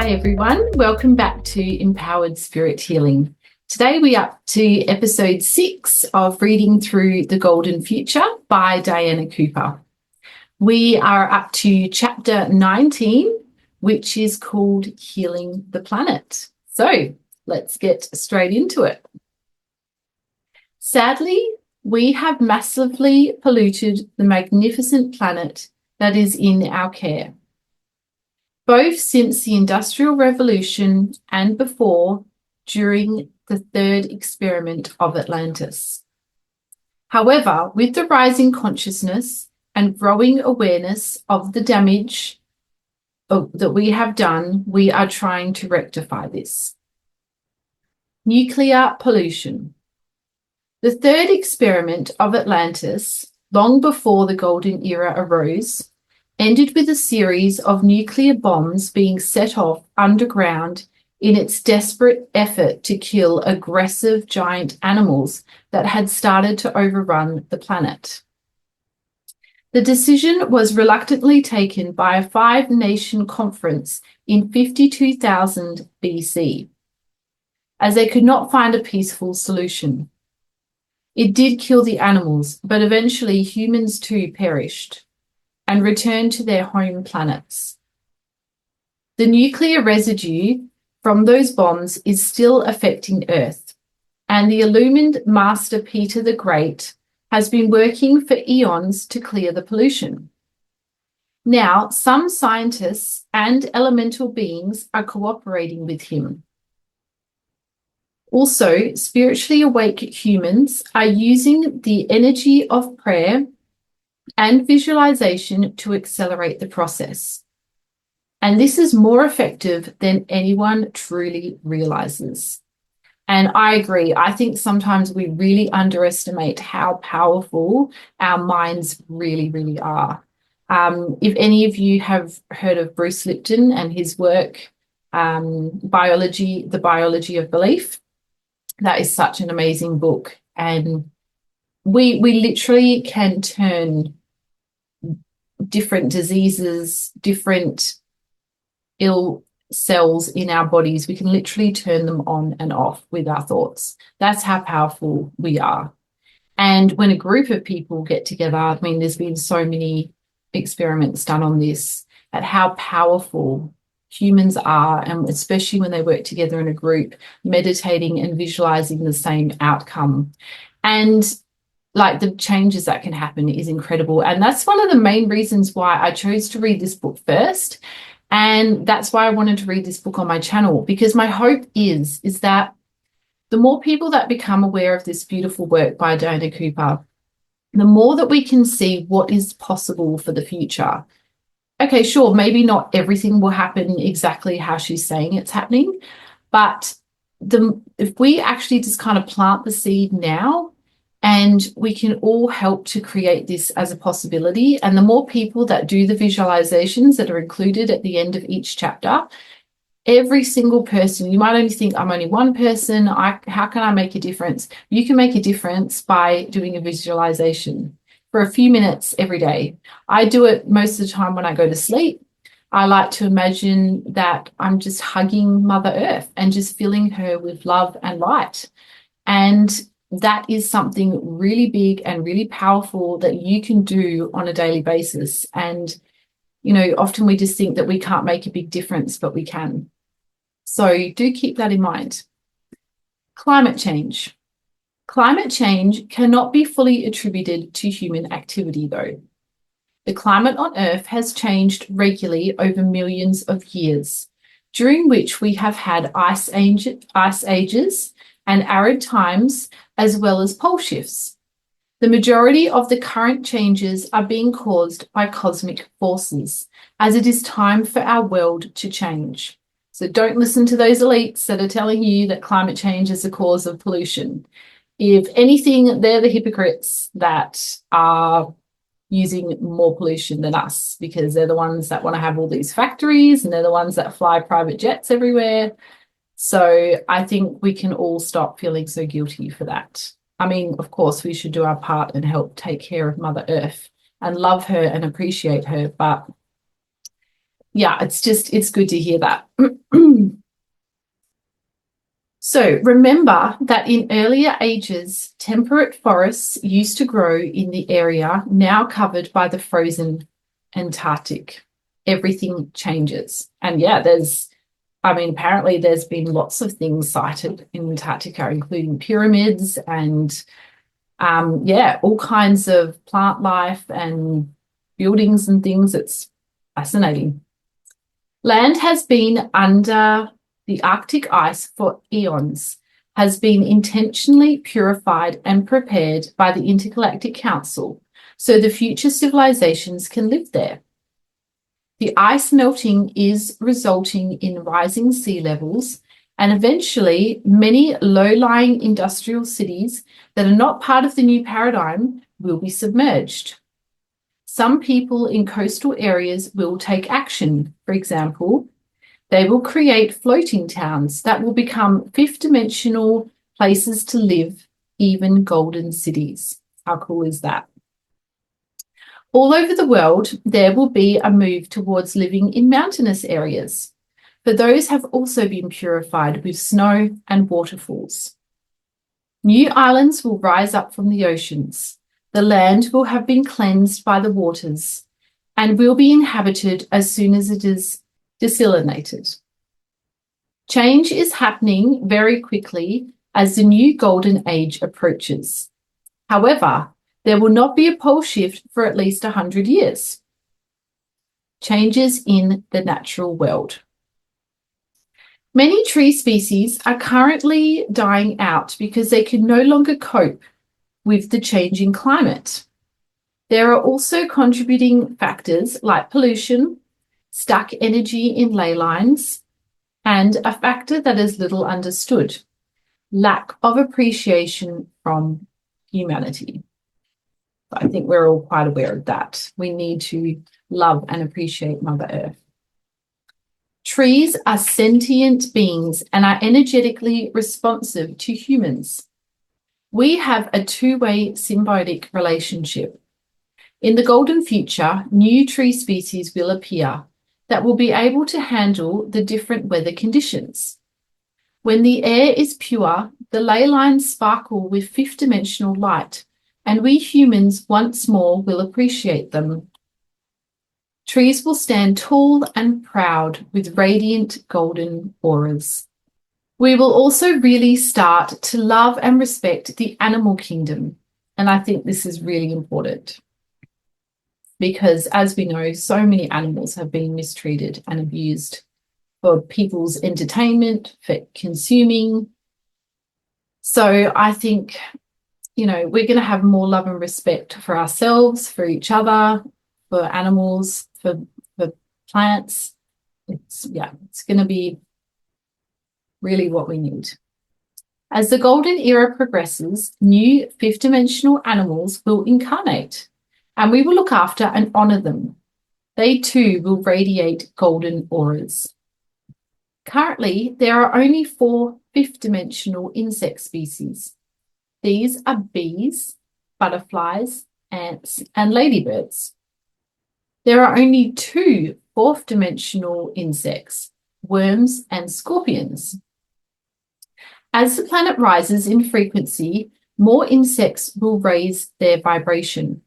Hi everyone, welcome back to Empowered Spirit Healing. Today we're up to episode 6 of Reading Through the Golden Future by Diana Cooper. We are up to chapter 19, which is called Healing the Planet. So let's get straight into it. Sadly, we have massively polluted the magnificent planet that is in our care. Both since the Industrial Revolution and before, during the third experiment of Atlantis. However, with the rising consciousness and growing awareness of the damage that we have done, we are trying to rectify this. Nuclear pollution. The third experiment of Atlantis, long before the Golden Era arose, ended with a series of nuclear bombs being set off underground in its desperate effort to kill aggressive giant animals that had started to overrun the planet. The decision was reluctantly taken by a 5-nation conference in 52,000 BC, as they could not find a peaceful solution. It did kill the animals, but eventually humans too perished and returned to their home planets. The nuclear residue from those bombs is still affecting Earth, and the illumined Master Peter the Great has been working for eons to clear the pollution. Now, some scientists and elemental beings are cooperating with him. Also, spiritually awake humans are using the energy of prayer and visualization to accelerate the process. And this is more effective than anyone truly realizes. And I agree. I think sometimes we really underestimate how powerful our minds really, really are. If any of you have heard of Bruce Lipton and his work, The Biology of Belief, that is such an amazing book. And we literally can turn different diseases, different ill cells in our bodies. We can literally turn them on and off with our thoughts. That's how powerful we are. And when a group of people get together, I mean, there's been so many experiments done on this, at how powerful humans are, and especially when they work together in a group, meditating and visualizing the same outcome. And like the changes that can happen is incredible. And that's one of the main reasons why I chose to read this book first. And that's why I wanted to read this book on my channel, because my hope is that the more people that become aware of this beautiful work by Diana Cooper, the more that we can see what is possible for the future. Okay, sure, maybe not everything will happen exactly how she's saying it's happening, but if we actually just kind of plant the seed now, and we can all help to create this as a possibility. And the more people that do the visualizations that are included at the end of each chapter, every single person, you might only think, I'm only one person, how can I make a difference? You can make a difference by doing a visualization for a few minutes every day. I do it most of the time when I go to sleep. I like to imagine that I'm just hugging Mother Earth and just filling her with love and light. And that is something really big and really powerful that you can do on a daily basis. And, you know, often we just think that we can't make a big difference, but we can. So do keep that in mind. Climate change. Climate change cannot be fully attributed to human activity, though. The climate on Earth has changed regularly over millions of years, during which we have had ice ages and arid times, as well as pole shifts. The majority of the current changes are being caused by cosmic forces, as it is time for our world to change. So don't listen to those elites that are telling you that climate change is the cause of pollution. If anything, they're the hypocrites that are using more pollution than us, because they're the ones that want to have all these factories and they're the ones that fly private jets everywhere. So I think we can all stop feeling so guilty for that. I mean, of course, we should do our part and help take care of Mother Earth and love her and appreciate her. But Yeah, it's good to hear that. So remember that in earlier ages, temperate forests used to grow in the area now covered by the frozen Antarctic. Everything changes. And yeah, apparently there's been lots of things sighted in Antarctica, including pyramids and all kinds of plant life and buildings and things. It's fascinating. Land has been under the Arctic ice for eons, has been intentionally purified and prepared by the Intergalactic Council so the future civilizations can live there. The ice melting is resulting in rising sea levels, and eventually many low-lying industrial cities that are not part of the new paradigm will be submerged. Some people in coastal areas will take action. For example, they will create floating towns that will become fifth-dimensional places to live, even golden cities. How cool is that? All over the world, there will be a move towards living in mountainous areas, for those have also been purified with snow and waterfalls. New islands will rise up from the oceans. The land will have been cleansed by the waters and will be inhabited as soon as it is desalinated. Change is happening very quickly as the new golden age approaches. However, there will not be a pole shift for at least 100 years. Changes in the natural world. Many tree species are currently dying out because they can no longer cope with the changing climate. There are also contributing factors like pollution, stuck energy in ley lines, and a factor that is little understood, lack of appreciation from humanity. I think we're all quite aware of that. We need to love and appreciate Mother Earth. Trees are sentient beings and are energetically responsive to humans. We have a two-way symbiotic relationship. In the golden future, new tree species will appear that will be able to handle the different weather conditions. When the air is pure, the ley lines sparkle with fifth-dimensional light, and we humans once more will appreciate them. Trees will stand tall and proud with radiant golden auras. We will also really start to love and respect the animal kingdom, and I think this is really important because, as we know, so many animals have been mistreated and abused for people's entertainment, for consuming. So I think, we're going to have more love and respect for ourselves, for each other, for animals, for plants. It's going to be really what we need. As the golden era progresses, new fifth-dimensional animals will incarnate, and we will look after and honor them. They too will radiate golden auras. Currently, there are only 4 fifth-dimensional insect species. These are bees, butterflies, ants, and ladybirds. There are only 2 fourth-dimensional insects, worms and scorpions. As the planet rises in frequency, more insects will raise their vibration.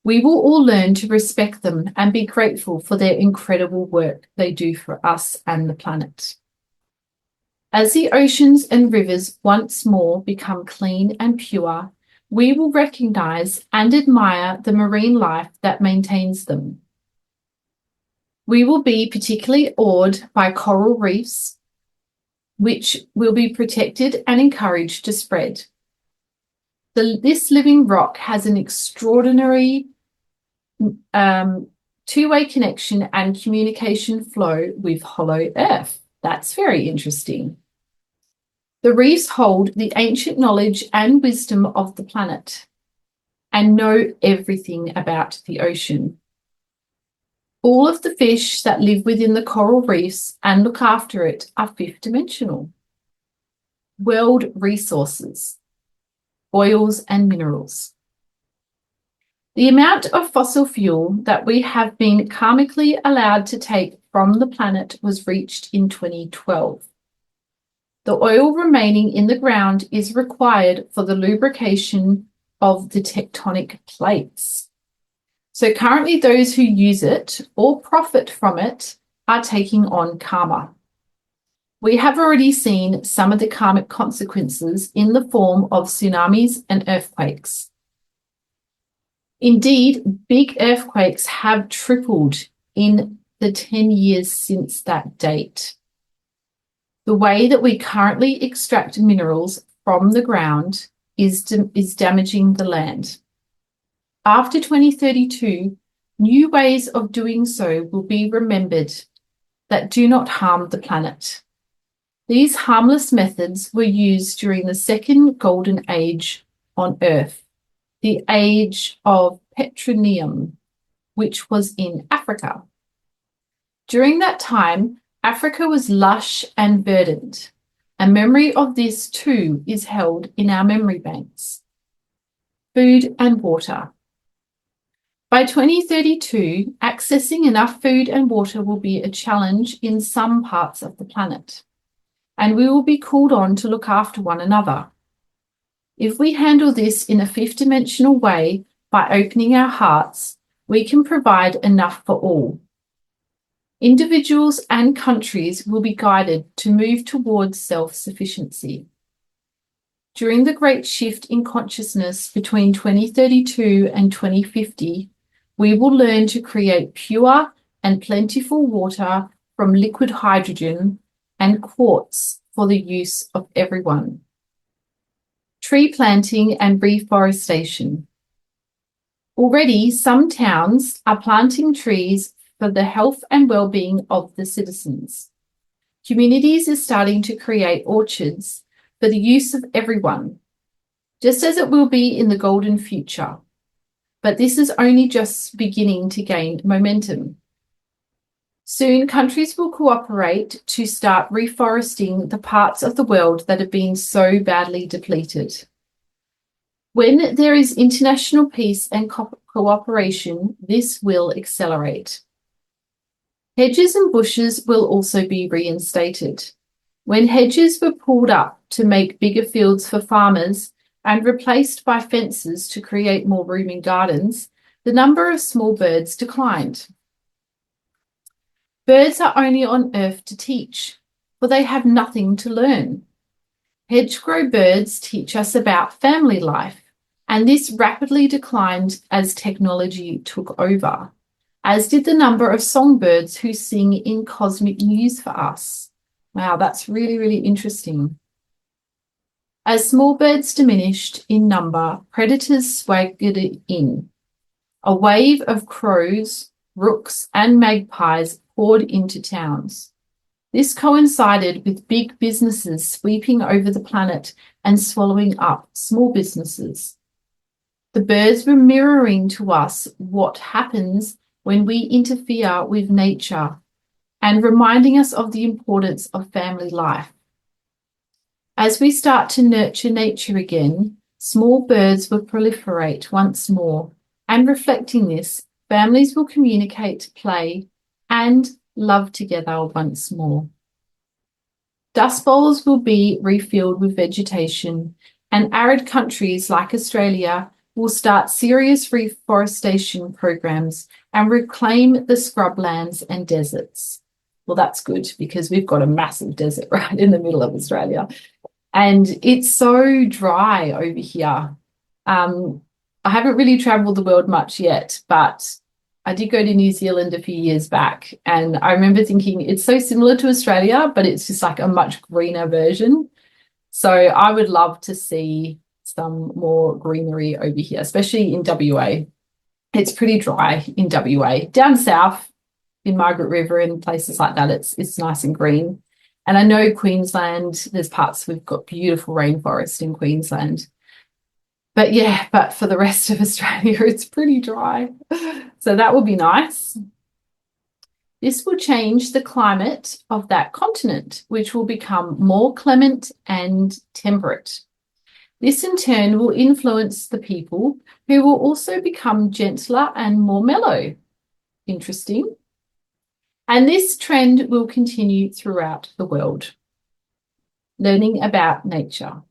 We will all learn to respect them and be grateful for their incredible work they do for us and the planet. As the oceans and rivers once more become clean and pure, we will recognize and admire the marine life that maintains them. We will be particularly awed by coral reefs, which will be protected and encouraged to spread. This living rock has an extraordinary two-way connection and communication flow with Hollow Earth. That's very interesting. The reefs hold the ancient knowledge and wisdom of the planet and know everything about the ocean. All of the fish that live within the coral reefs and look after it are fifth-dimensional. World resources, oils and minerals. The amount of fossil fuel that we have been karmically allowed to take from the planet was reached in 2012. The oil remaining in the ground is required for the lubrication of the tectonic plates. So currently those who use it or profit from it are taking on karma. We have already seen some of the karmic consequences in the form of tsunamis and earthquakes. Indeed, big earthquakes have tripled in the 10 years since that date. The way that we currently extract minerals from the ground is damaging the land. After 2032, new ways of doing so will be remembered that do not harm the planet. These harmless methods were used during the second golden age on Earth, the age of petroleum, which was in Africa. During that time, Africa was lush and verdant. A memory of this too is held in our memory banks. Food and water. By 2032, accessing enough food and water will be a challenge in some parts of the planet, and we will be called on to look after one another. If we handle this in a fifth-dimensional way by opening our hearts, we can provide enough for all. Individuals and countries will be guided to move towards self-sufficiency. During the great shift in consciousness between 2032 and 2050, we will learn to create pure and plentiful water from liquid hydrogen and quartz for the use of everyone. Tree planting and reforestation. Already, some towns are planting trees for the health and well-being of the citizens. Communities are starting to create orchards for the use of everyone, just as it will be in the golden future. But this is only just beginning to gain momentum. Soon, countries will cooperate to start reforesting the parts of the world that have been so badly depleted. When there is international peace and cooperation, this will accelerate. Hedges and bushes will also be reinstated. When hedges were pulled up to make bigger fields for farmers and replaced by fences to create more room in gardens, the number of small birds declined. Birds are only on Earth to teach, for they have nothing to learn. Hedgerow birds teach us about family life, and this rapidly declined as technology took over, as did the number of songbirds who sing in cosmic news for us. Wow, that's really, really interesting. As small birds diminished in number, predators swaggered in. A wave of crows, rooks, and magpies poured into towns. This coincided with big businesses sweeping over the planet and swallowing up small businesses. The birds were mirroring to us what happens when we interfere with nature and reminding us of the importance of family life. As we start to nurture nature again, small birds will proliferate once more, and reflecting this, families will communicate, play, and love together once more. Dust bowls will be refilled with vegetation, and arid countries like Australia will start serious reforestation programs and reclaim the scrublands and deserts. Well, that's good because we've got a massive desert right in the middle of Australia. And it's so dry over here. I haven't really traveled the world much yet, but I did go to New Zealand a few years back. And I remember thinking it's so similar to Australia, but it's just like a much greener version. So I would love to see some more greenery over here, especially in WA. It's pretty dry in WA. Down south in Margaret River and places like that, it's nice and green. And I know Queensland, there's parts we've got beautiful rainforest in Queensland. But yeah, but for the rest of Australia, it's pretty dry. So that would be nice. This will change the climate of that continent, which will become more clement and temperate. This in turn will influence the people who will also become gentler and more mellow. Interesting. And this trend will continue throughout the world. Learning about nature.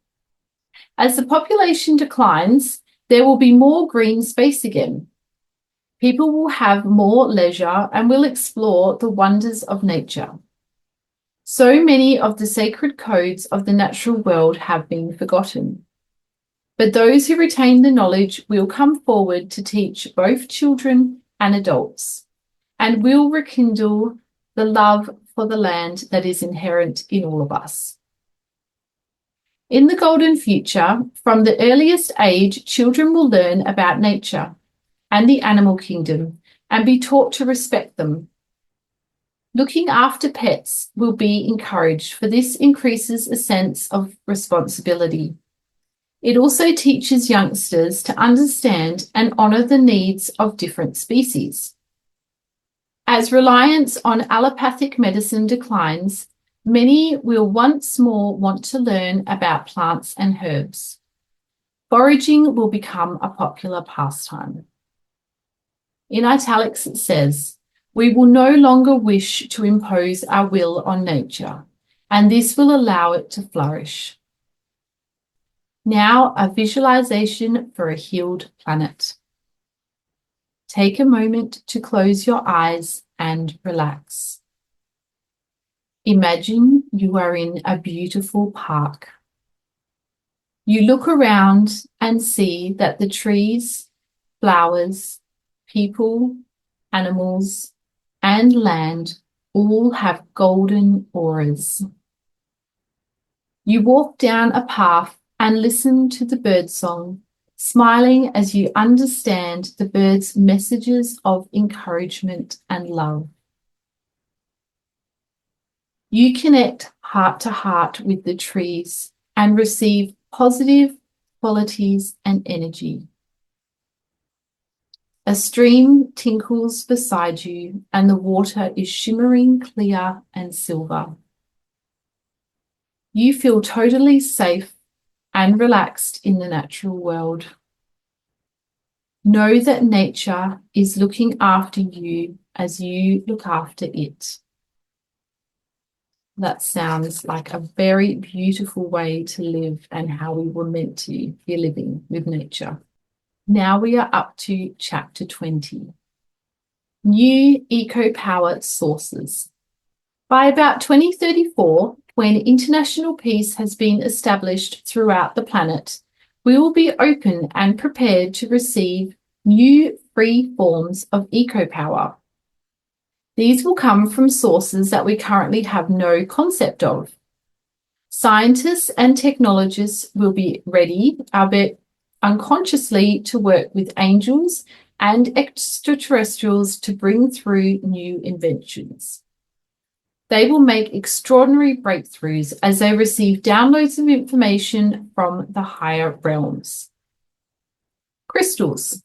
As the population declines, there will be more green space again. People will have more leisure and will explore the wonders of nature. So many of the sacred codes of the natural world have been forgotten. But those who retain the knowledge will come forward to teach both children and adults, and will rekindle the love for the land that is inherent in all of us. In the golden future, from the earliest age, children will learn about nature and the animal kingdom and be taught to respect them. Looking after pets will be encouraged, for this increases a sense of responsibility. It also teaches youngsters to understand and honour the needs of different species. As reliance on allopathic medicine declines, many will once more want to learn about plants and herbs. Foraging will become a popular pastime. In italics it says, "We will no longer wish to impose our will on nature, and this will allow it to flourish." Now, a visualization for a healed planet. Take a moment to close your eyes and relax. Imagine you are in a beautiful park. You look around and see that the trees, flowers, people, animals, and land all have golden auras. You walk down a path and listen to the birdsong, smiling as you understand the birds' messages of encouragement and love. You connect heart to heart with the trees and receive positive qualities and energy. A stream tinkles beside you and the water is shimmering clear and silver. You feel totally safe and relaxed in the natural world. Know that nature is looking after you as you look after it. That sounds like a very beautiful way to live and how we were meant to be living with nature. Now we are up to chapter 20. New eco-power sources. By about 2034, when international peace has been established throughout the planet, we will be open and prepared to receive new free forms of eco-power. These will come from sources that we currently have no concept of. Scientists and technologists will be ready, albeit unconsciously, to work with angels and extraterrestrials to bring through new inventions. They will make extraordinary breakthroughs as they receive downloads of information from the higher realms. Crystals.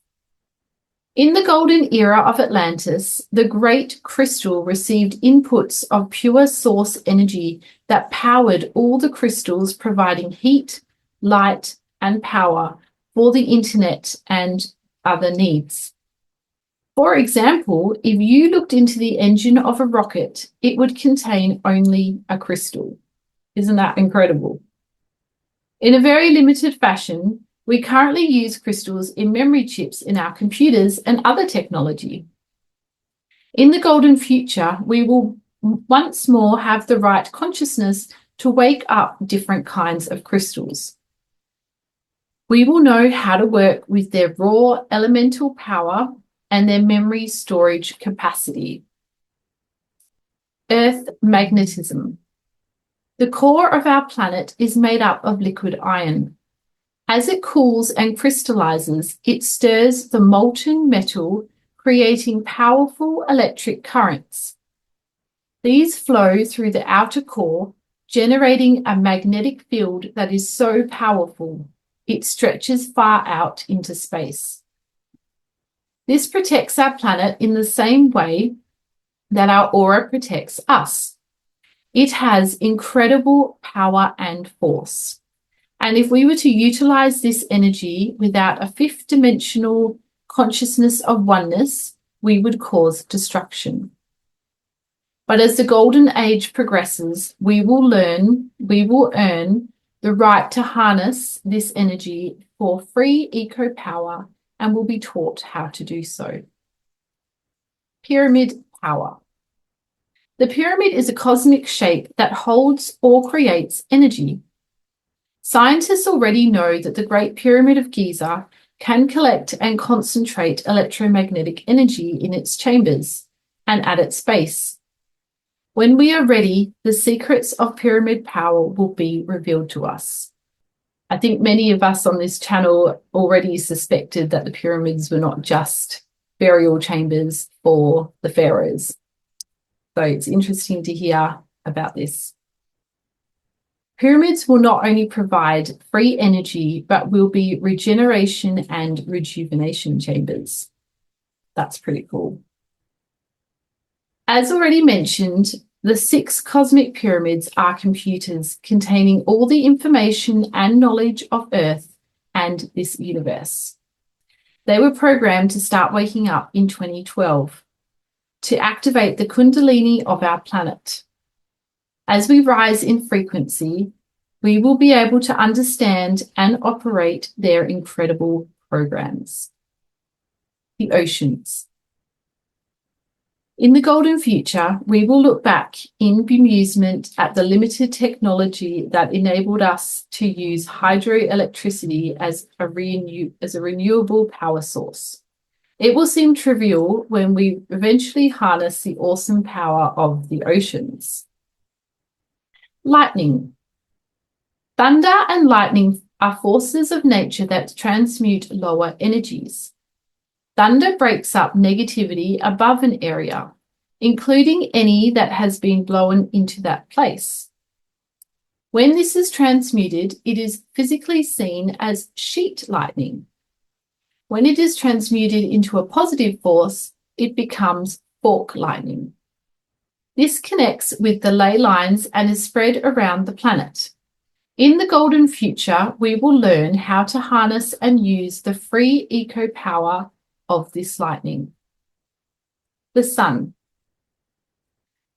In the golden era of Atlantis, the great crystal received inputs of pure source energy that powered all the crystals, providing heat, light, and power for the internet and other needs. For example, if you looked into the engine of a rocket, it would contain only a crystal. Isn't that incredible? In a very limited fashion, we currently use crystals in memory chips in our computers and other technology. In the golden future, we will once more have the right consciousness to wake up different kinds of crystals. We will know how to work with their raw elemental power and their memory storage capacity. Earth magnetism. The core of our planet is made up of liquid iron. As it cools and crystallizes, it stirs the molten metal, creating powerful electric currents. These flow through the outer core, generating a magnetic field that is so powerful, it stretches far out into space. This protects our planet in the same way that our aura protects us. It has incredible power and force. And if we were to utilize this energy without a fifth dimensional consciousness of oneness, we would cause destruction. But as the golden age progresses, we will earn the right to harness this energy for free eco power and will be taught how to do so. Pyramid power. The pyramid is a cosmic shape that holds or creates energy. Scientists already know that the Great Pyramid of Giza can collect and concentrate electromagnetic energy in its chambers and at its base. When we are ready, the secrets of pyramid power will be revealed to us. I think many of us on this channel already suspected that the pyramids were not just burial chambers for the pharaohs. So it's interesting to hear about this. Pyramids will not only provide free energy, but will be regeneration and rejuvenation chambers. That's pretty cool. As already mentioned, the 6 cosmic pyramids are computers containing all the information and knowledge of Earth and this universe. They were programmed to start waking up in 2012 to activate the Kundalini of our planet. As we rise in frequency, we will be able to understand and operate their incredible programs. The oceans. In the golden future, we will look back in bemusement at the limited technology that enabled us to use hydroelectricity as a renewable power source. It will seem trivial when we eventually harness the awesome power of the oceans. Lightning. Thunder and lightning are forces of nature that transmute lower energies. Thunder breaks up negativity above an area, including any that has been blown into that place. When this is transmuted, it is physically seen as sheet lightning. When it is transmuted into a positive force, it becomes fork lightning. This connects with the ley lines and is spread around the planet. In the golden future, we will learn how to harness and use the free eco power of this lightning. The sun.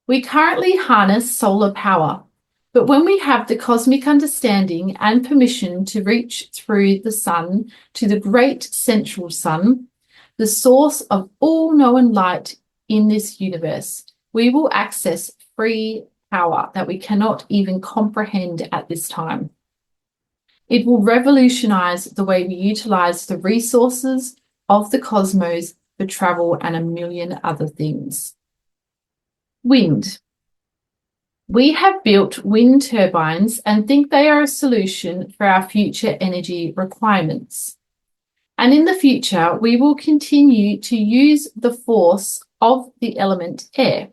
We currently harness solar power, but when we have the cosmic understanding and permission to reach through the sun to the great central sun, the source of all known light in this universe, we will access free power that we cannot even comprehend at this time. It will revolutionize the way we utilize the resources of the cosmos for travel and a million other things. Wind. We have built wind turbines and think they are a solution for our future energy requirements. And in the future, we will continue to use the force of the element air,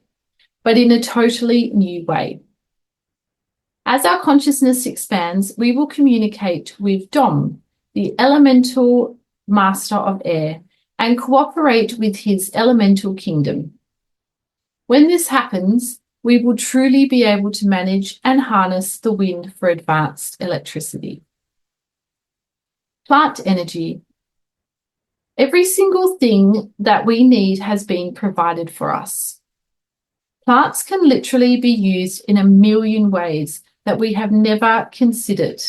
but in a totally new way. As our consciousness expands, we will communicate with Dom, the elemental master of air, and cooperate with his elemental kingdom. When this happens, we will truly be able to manage and harness the wind for advanced electricity. Plant energy. Every single thing that we need has been provided for us. Plants can literally be used in a million ways that we have never considered.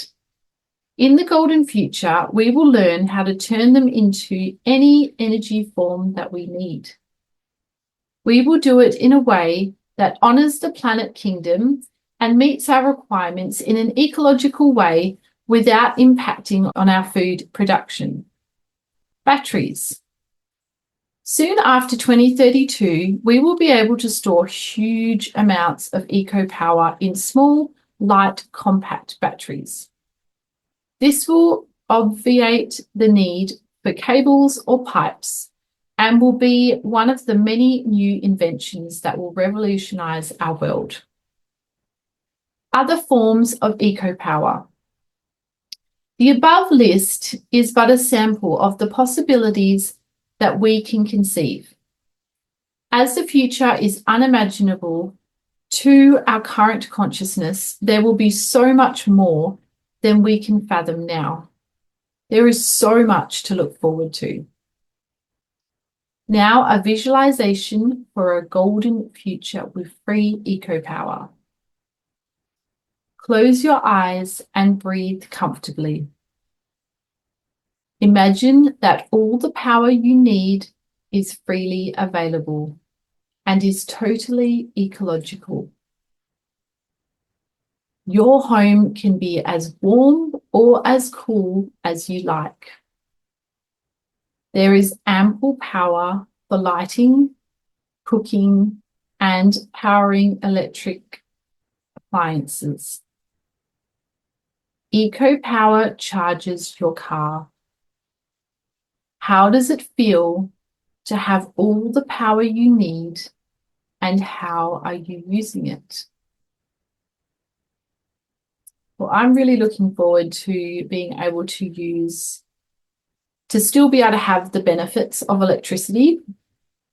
In the golden future, we will learn how to turn them into any energy form that we need. We will do it in a way that honors the planet kingdom and meets our requirements in an ecological way without impacting on our food production. Batteries. Soon after 2032, we will be able to store huge amounts of eco power in small, light, compact batteries. This will obviate the need for cables or pipes and will be one of the many new inventions that will revolutionize our world. Other forms of eco power. The above list is but a sample of the possibilities that we can conceive. As the future is unimaginable to our current consciousness, there will be so much more than we can fathom now. There is so much to look forward to. Now a visualization for a golden future with free eco power. Close your eyes and breathe comfortably. Imagine that all the power you need is freely available and is totally ecological. Your home can be as warm or as cool as you like. There is ample power for lighting, cooking, and powering electric appliances. Eco power charges your car. How does it feel to have all the power you need, and how are you using it? Well, I'm really looking forward to being able to still be able to have the benefits of electricity,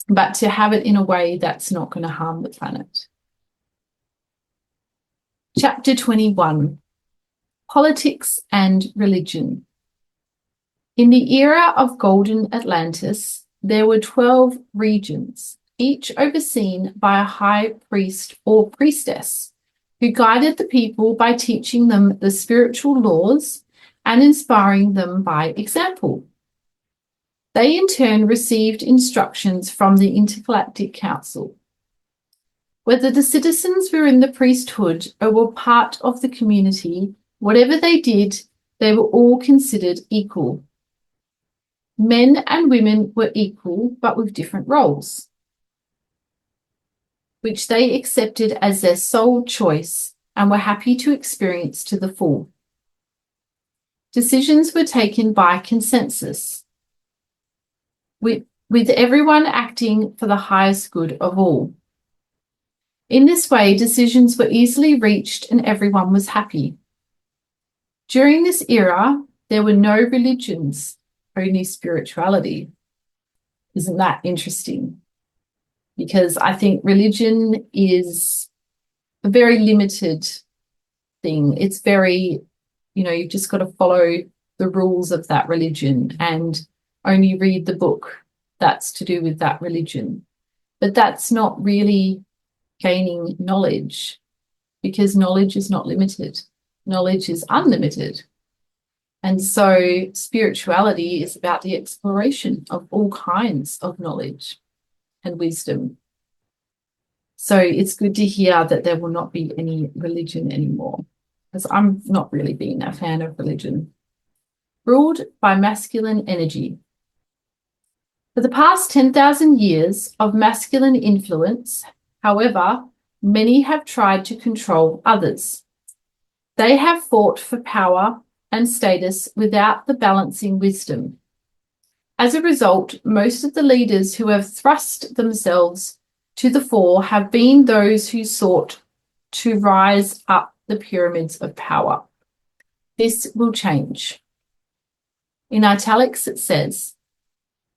but to have it in a way that's not going to harm the planet. Chapter 21, Politics and Religion. In the era of Golden Atlantis, there were 12 regions, each overseen by a high priest or priestess, who guided the people by teaching them the spiritual laws and inspiring them by example. They in turn received instructions from the Intergalactic Council. Whether the citizens were in the priesthood or were part of the community, whatever they did, they were all considered equal. Men and women were equal, but with different roles, which they accepted as their sole choice and were happy to experience to the full. Decisions were taken by consensus, with everyone acting for the highest good of all. In this way, decisions were easily reached and everyone was happy. During this era, there were no religions, only spirituality. Isn't that interesting? Because I think religion is a very limited thing. It's very, you've just got to follow the rules of that religion and only read the book that's to do with that religion. But that's not really gaining knowledge, because knowledge is not limited. Knowledge is unlimited. And so spirituality is about the exploration of all kinds of knowledge and wisdom. So it's good to hear that there will not be any religion anymore, because I'm not really being a fan of religion. Ruled by masculine energy. For the past 10,000 years of masculine influence, however, many have tried to control others. They have fought for power and status without the balancing wisdom. As a result, most of the leaders who have thrust themselves to the fore have been those who sought to rise up the pyramids of power. This will change. In italics, it says,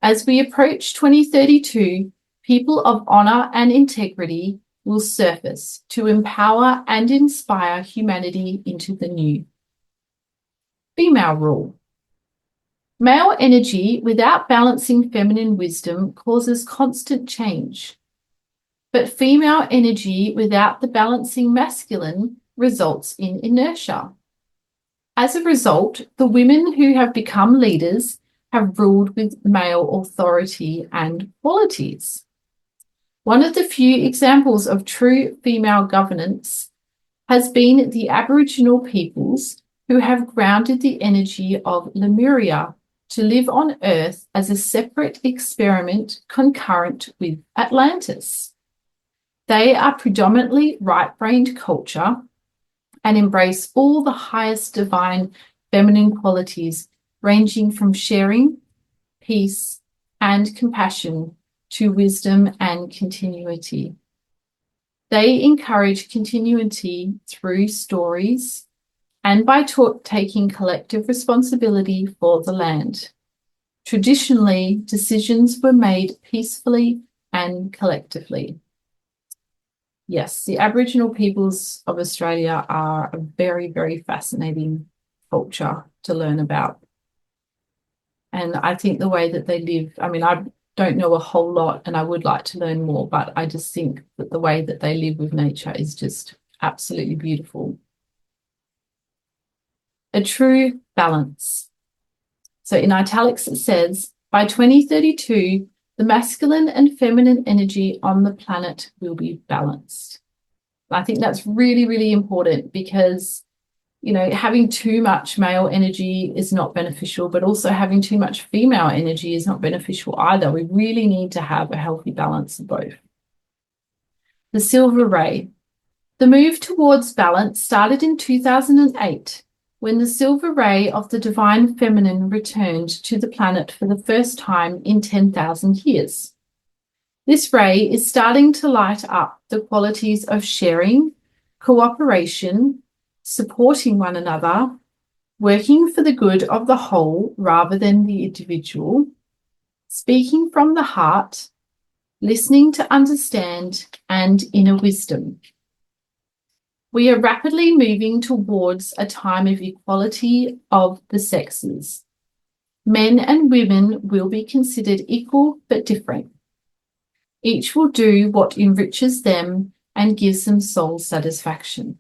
as we approach 2032, people of honor and integrity will surface to empower and inspire humanity into the new. Female rule. Male energy without balancing feminine wisdom causes constant change, but female energy without the balancing masculine results in inertia. As a result, the women who have become leaders have ruled with male authority and qualities. One of the few examples of true female governance has been the Aboriginal peoples who have grounded the energy of Lemuria to live on Earth as a separate experiment concurrent with Atlantis. They are predominantly right-brained culture and embrace all the highest divine feminine qualities, ranging from sharing, peace, and compassion to wisdom and continuity. They encourage continuity through stories and by taking collective responsibility for the land. Traditionally, decisions were made peacefully and collectively. Yes, the Aboriginal peoples of Australia are a very, very fascinating culture to learn about. And I think the way that they live, don't know a whole lot and I would like to learn more, but I just think that the way that they live with nature is just absolutely beautiful. A true balance. So in italics, it says, by 2032, the masculine and feminine energy on the planet will be balanced. I think that's really, really important because, you know, having too much male energy is not beneficial, but also having too much female energy is not beneficial either. We really need to have a healthy balance of both. The silver ray. The move towards balance started in 2008 when the silver ray of the divine feminine returned to the planet for the first time in 10,000 years. This ray is starting to light up the qualities of sharing, cooperation, supporting one another, working for the good of the whole rather than the individual, speaking from the heart, listening to understand, and inner wisdom. We are rapidly moving towards a time of equality of the sexes. Men and women will be considered equal but different. Each will do what enriches them and gives them soul satisfaction.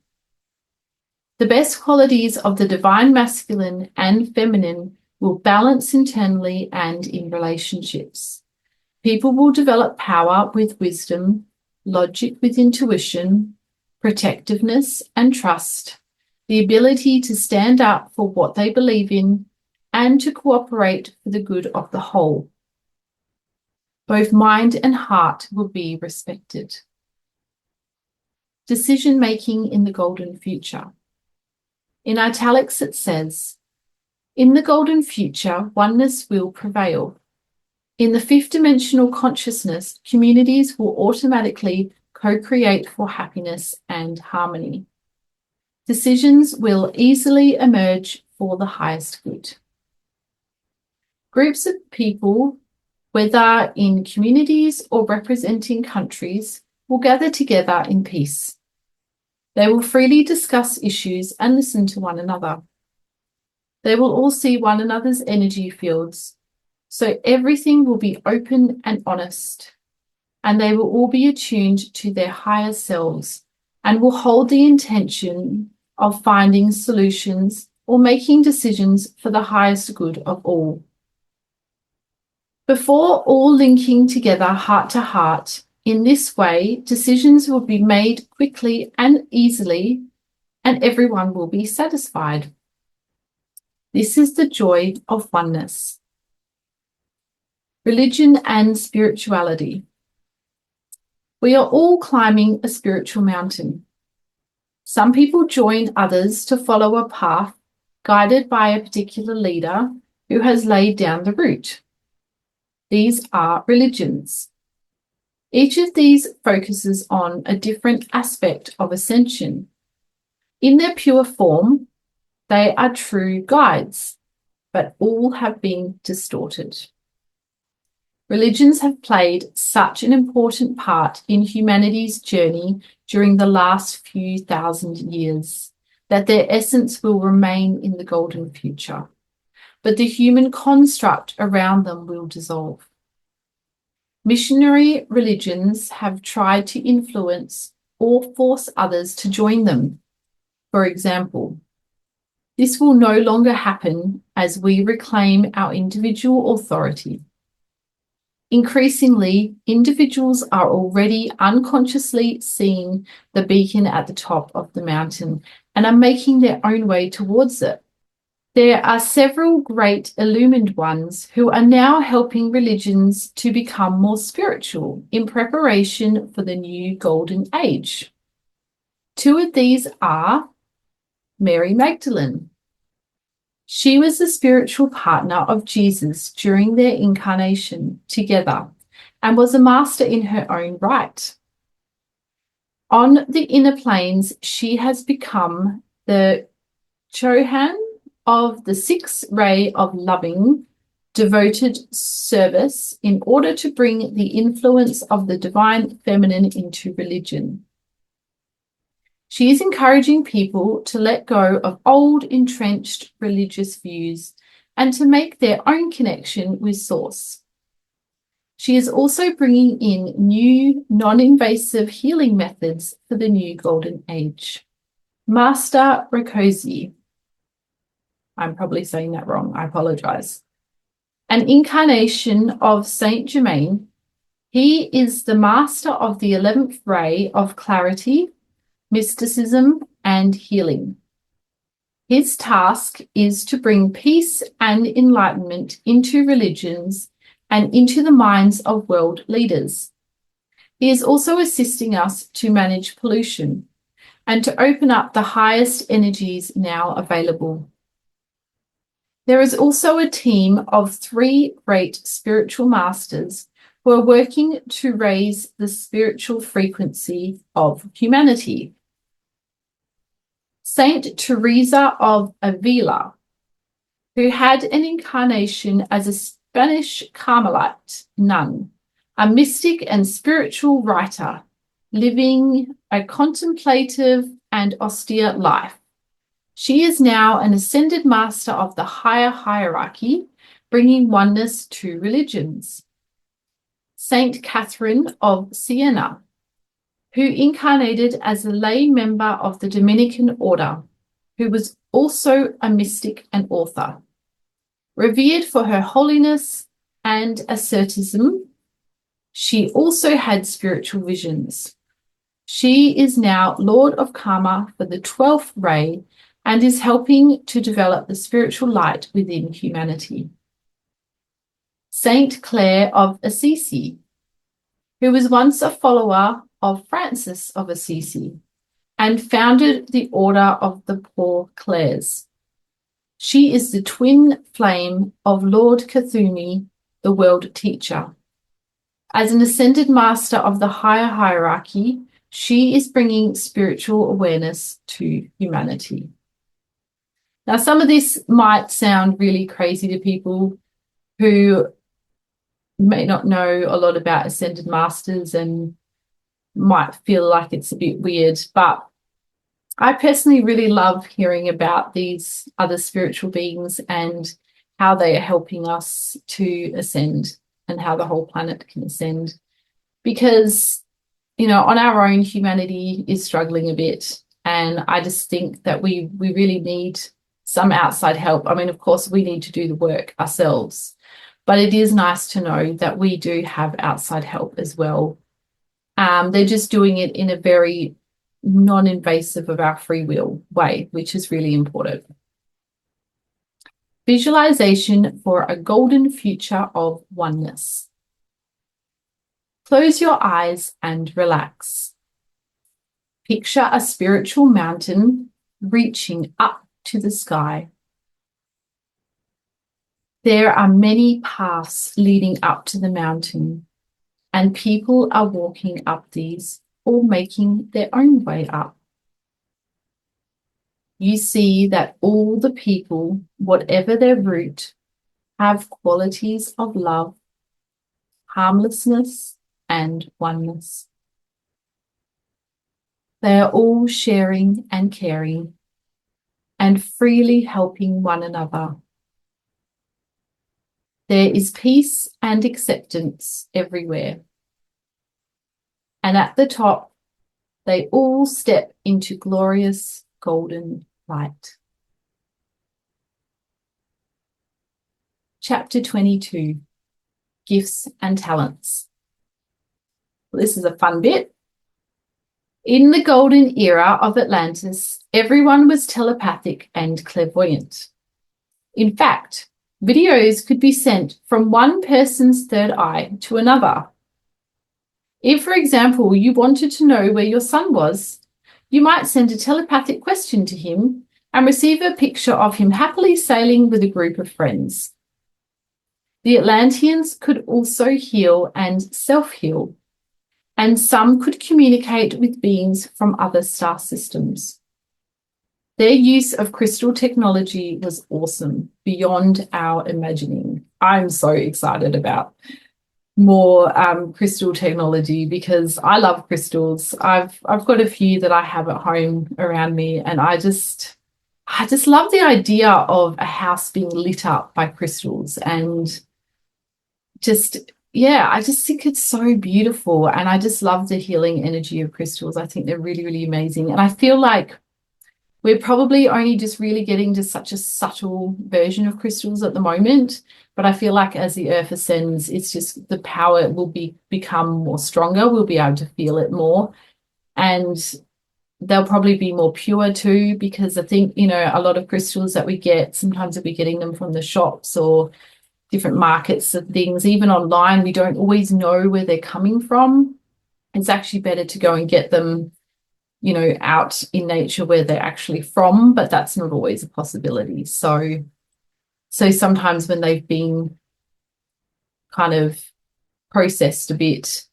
The best qualities of the divine masculine and feminine will balance internally and in relationships. People will develop power with wisdom, logic with intuition, protectiveness and trust, the ability to stand up for what they believe in, and to cooperate for the good of the whole. Both mind and heart will be respected. Decision-making in the golden future. In italics it says, in the golden future, oneness will prevail. In the fifth dimensional consciousness, communities will automatically co-create for happiness and harmony. Decisions will easily emerge for the highest good. Groups of people, whether in communities or representing countries, will gather together in peace. They will freely discuss issues and listen to one another. They will all see one another's energy fields, so everything will be open and honest, and they will all be attuned to their higher selves and will hold the intention of finding solutions or making decisions for the highest good of all. Before all linking together heart to heart, in this way, decisions will be made quickly and easily, and everyone will be satisfied. This is the joy of oneness. Religion and spirituality. We are all climbing a spiritual mountain. Some people join others to follow a path guided by a particular leader who has laid down the route. These are religions. Each of these focuses on a different aspect of ascension. In their pure form, they are true guides, but all have been distorted. Religions have played such an important part in humanity's journey during the last few thousand years that their essence will remain in the golden future, but the human construct around them will dissolve. Missionary religions have tried to influence or force others to join them. For example, this will no longer happen as we reclaim our individual authority. Increasingly, individuals are already unconsciously seeing the beacon at the top of the mountain and are making their own way towards it. There are several great illumined ones who are now helping religions to become more spiritual in preparation for the new golden age. Two of these are Mary Magdalene. She was the spiritual partner of Jesus during their incarnation together and was a master in her own right. On the inner planes, she has become the Chohan of the sixth ray of loving, devoted service in order to bring the influence of the divine feminine into religion. She is encouraging people to let go of old, entrenched religious views and to make their own connection with Source. She is also bringing in new non-invasive healing methods for the new golden age. Master Rakosi, I'm probably saying that wrong, I apologize. An incarnation of Saint Germain, he is the master of the 11th ray of clarity, mysticism, and healing. His task is to bring peace and enlightenment into religions and into the minds of world leaders. He is also assisting us to manage pollution and to open up the highest energies now available. There is also a team of 3 great spiritual masters who are working to raise the spiritual frequency of humanity. Saint Teresa of Avila, who had an incarnation as a Spanish Carmelite nun, a mystic and spiritual writer, living a contemplative and austere life. She is now an ascended master of the higher hierarchy, bringing oneness to religions. Saint Catherine of Siena, who incarnated as a lay member of the Dominican order, who was also a mystic and author. Revered for her holiness and asceticism, she also had spiritual visions. She is now Lord of Karma for the 12th ray and is helping to develop the spiritual light within humanity. Saint Clare of Assisi, who was once a follower of Francis of Assisi and founded the Order of the Poor Clares. She is the twin flame of Lord Cthulhu, the world teacher. As an ascended master of the higher hierarchy, she is bringing spiritual awareness to humanity. Now, some of this might sound really crazy to people who may not know a lot about ascended masters and might feel like it's a bit weird, but I personally really love hearing about these other spiritual beings and how they are helping us to ascend and how the whole planet can ascend. Because, you know, on our own, humanity is struggling a bit. And I just think that we really need some outside help. I mean, of course, we need to do the work ourselves, but it is nice to know that we do have outside help as well. They're just doing it in a very non-invasive of our free will way, which is really important. Visualization for a golden future of oneness. Close your eyes and relax. Picture a spiritual mountain reaching up to the sky. There are many paths leading up to the mountain, and people are walking up these or making their own way up. You see that all the people, whatever their route, have qualities of love, harmlessness, and oneness. They are all sharing and caring and freely helping one another. There is peace and acceptance everywhere. And at the top, they all step into glorious golden light. Chapter 22, Gifts and Talents. This is a fun bit. In the golden era of Atlantis, everyone was telepathic and clairvoyant. In fact, videos could be sent from one person's third eye to another. If, for example, you wanted to know where your son was, you might send a telepathic question to him and receive a picture of him happily sailing with a group of friends. The Atlanteans could also heal and self-heal, and some could communicate with beings from other star systems. Their use of crystal technology was awesome, beyond our imagining. I'm so excited about more crystal technology because I love crystals. I've got a few that I have at home around me, and I just love the idea of a house being lit up by crystals and just, yeah, I just think it's so beautiful. And I just love the healing energy of crystals. I think they're really, really amazing. And I feel like we're probably only just really getting to such a subtle version of crystals at the moment. But I feel like as the earth ascends, it's just the power will become more stronger. We'll be able to feel it more. And they'll probably be more pure too, because I think, a lot of crystals that we get, sometimes we'll be getting them from the shops or different markets and things, even online, we don't always know where they're coming from. It's actually better to go and get them, out in nature where they're actually from, but that's not always a possibility. So sometimes when they've been kind of processed a bit,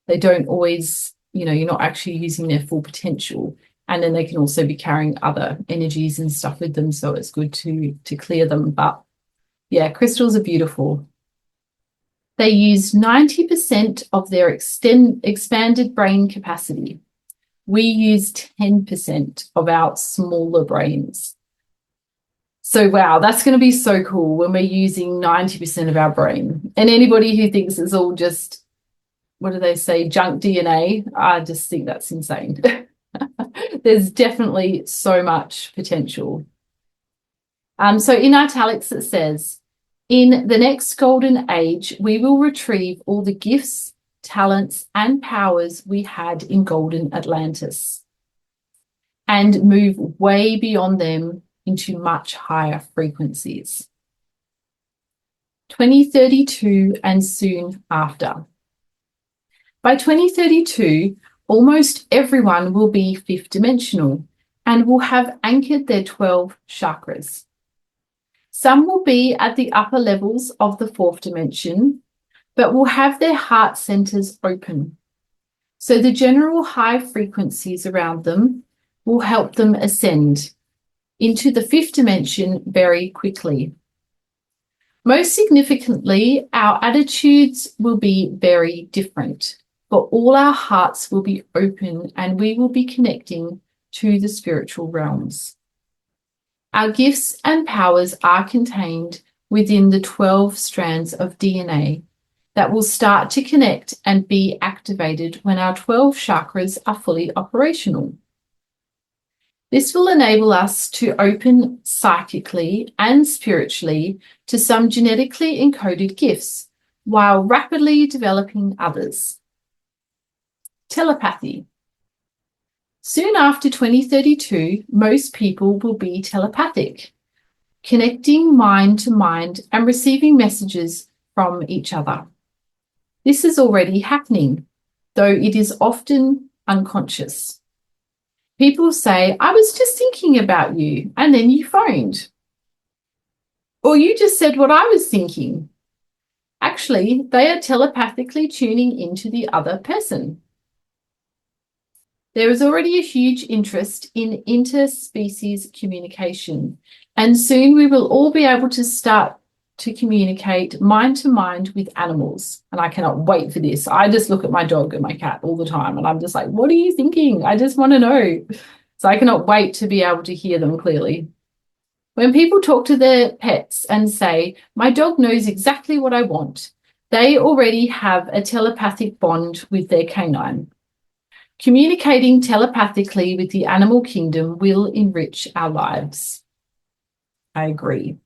they don't always, you're not actually using their full potential. And then they can also be carrying other energies and stuff with them. So it's good to clear them. But yeah, crystals are beautiful. They use 90% of their expanded brain capacity. We use 10% of our smaller brains. So, wow, that's going to be so cool when we're using 90% of our brain. And anybody who thinks it's all just, what do they say, junk DNA, I just think that's insane. There's definitely so much potential. So in italics, it says, in the next golden age, we will retrieve all the gifts, talents, and powers we had in golden Atlantis and move way beyond them into much higher frequencies. 2032 and soon after. By 2032, almost everyone will be fifth dimensional and will have anchored their 12 chakras. Some will be at the upper levels of the fourth dimension, but will have their heart centers open. So the general high frequencies around them will help them ascend into the fifth dimension very quickly. Most significantly, our attitudes will be very different, but all our hearts will be open and we will be connecting to the spiritual realms. Our gifts and powers are contained within the 12 strands of DNA that will start to connect and be activated when our 12 chakras are fully operational. This will enable us to open psychically and spiritually to some genetically encoded gifts while rapidly developing others. Telepathy. Soon after 2032, most people will be telepathic, connecting mind to mind and receiving messages from each other. This is already happening, though it is often unconscious. People say, I was just thinking about you, and then you phoned. Or you just said what I was thinking. Actually, they are telepathically tuning into the other person. There is already a huge interest in interspecies communication, and soon we will all be able to start to communicate mind to mind with animals. And I cannot wait for this. I just look at my dog and my cat all the time, and I'm just like, what are you thinking? I just want to know. So I cannot wait to be able to hear them clearly. When people talk to their pets and say, my dog knows exactly what I want, they already have a telepathic bond with their canine. Communicating telepathically with the animal kingdom will enrich our lives. I agree.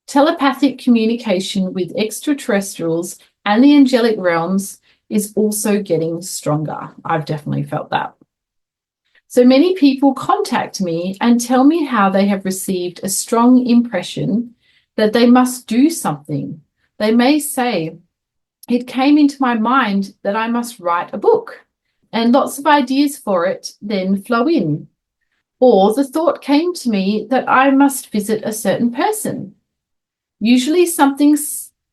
Telepathic communication with extraterrestrials and the angelic realms is also getting stronger. I've definitely felt that. So many people contact me and tell me how they have received a strong impression that they must do something. They may say, it came into my mind that I must write a book, and lots of ideas for it then flow in. Or the thought came to me that I must visit a certain person. Usually something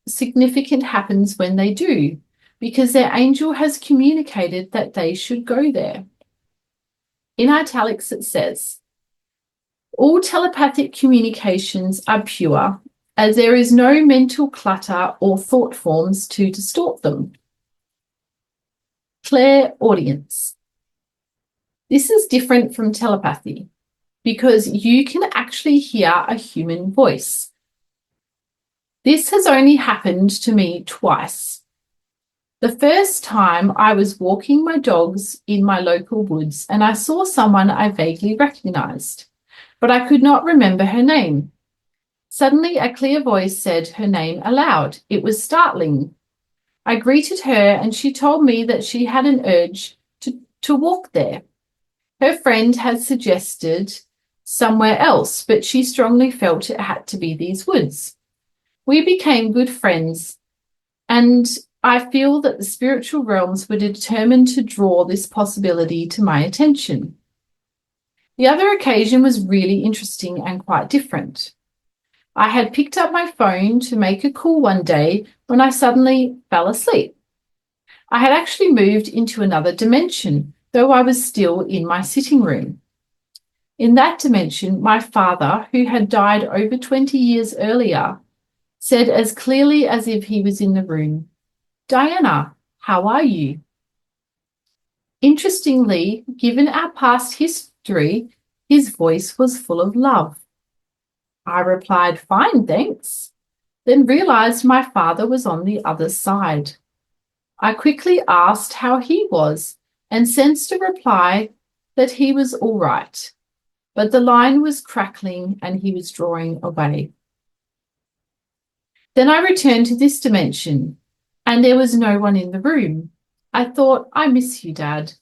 significant happens when they do, because their angel has communicated that they should go there. In italics, it says, all telepathic communications are pure, as there is no mental clutter or thought forms to distort them. Clairaudience. This is different from telepathy because you can actually hear a human voice. This has only happened to me twice. The first time I was walking my dogs in my local woods and I saw someone I vaguely recognized, but I could not remember her name. Suddenly, a clear voice said her name aloud. It was startling. I greeted her and she told me that she had an urge to walk there. Her friend had suggested somewhere else, but she strongly felt it had to be these woods. We became good friends, and I feel that the spiritual realms were determined to draw this possibility to my attention. The other occasion was really interesting and quite different. I had picked up my phone to make a call one day when I suddenly fell asleep. I had actually moved into another dimension, though I was still in my sitting room. In that dimension, my father, who had died over 20 years earlier, said as clearly as if he was in the room, "Diana, how are you?" Interestingly, given our past history, his voice was full of love. I replied, "Fine, thanks," then realized my father was on the other side. I quickly asked how he was and sensed a reply that he was all right, but the line was crackling and he was drawing away. Then I returned to this dimension and there was no one in the room. I thought, "I miss you, Dad."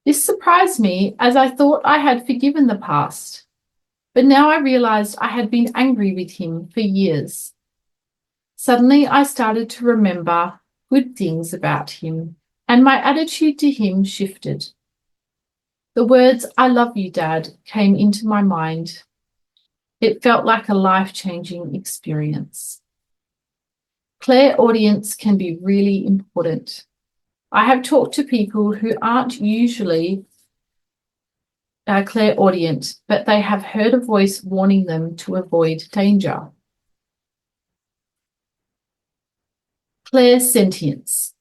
This surprised me as I thought I had forgiven the past, but now I realized I had been angry with him for years. Suddenly, I started to remember good things about him, and my attitude to him shifted. The words, "I love you, Dad," came into my mind. It felt like a life-changing experience. Clairaudience can be really important. I have talked to people who aren't usually clairaudient, but they have heard a voice warning them to avoid danger. Clairsentience.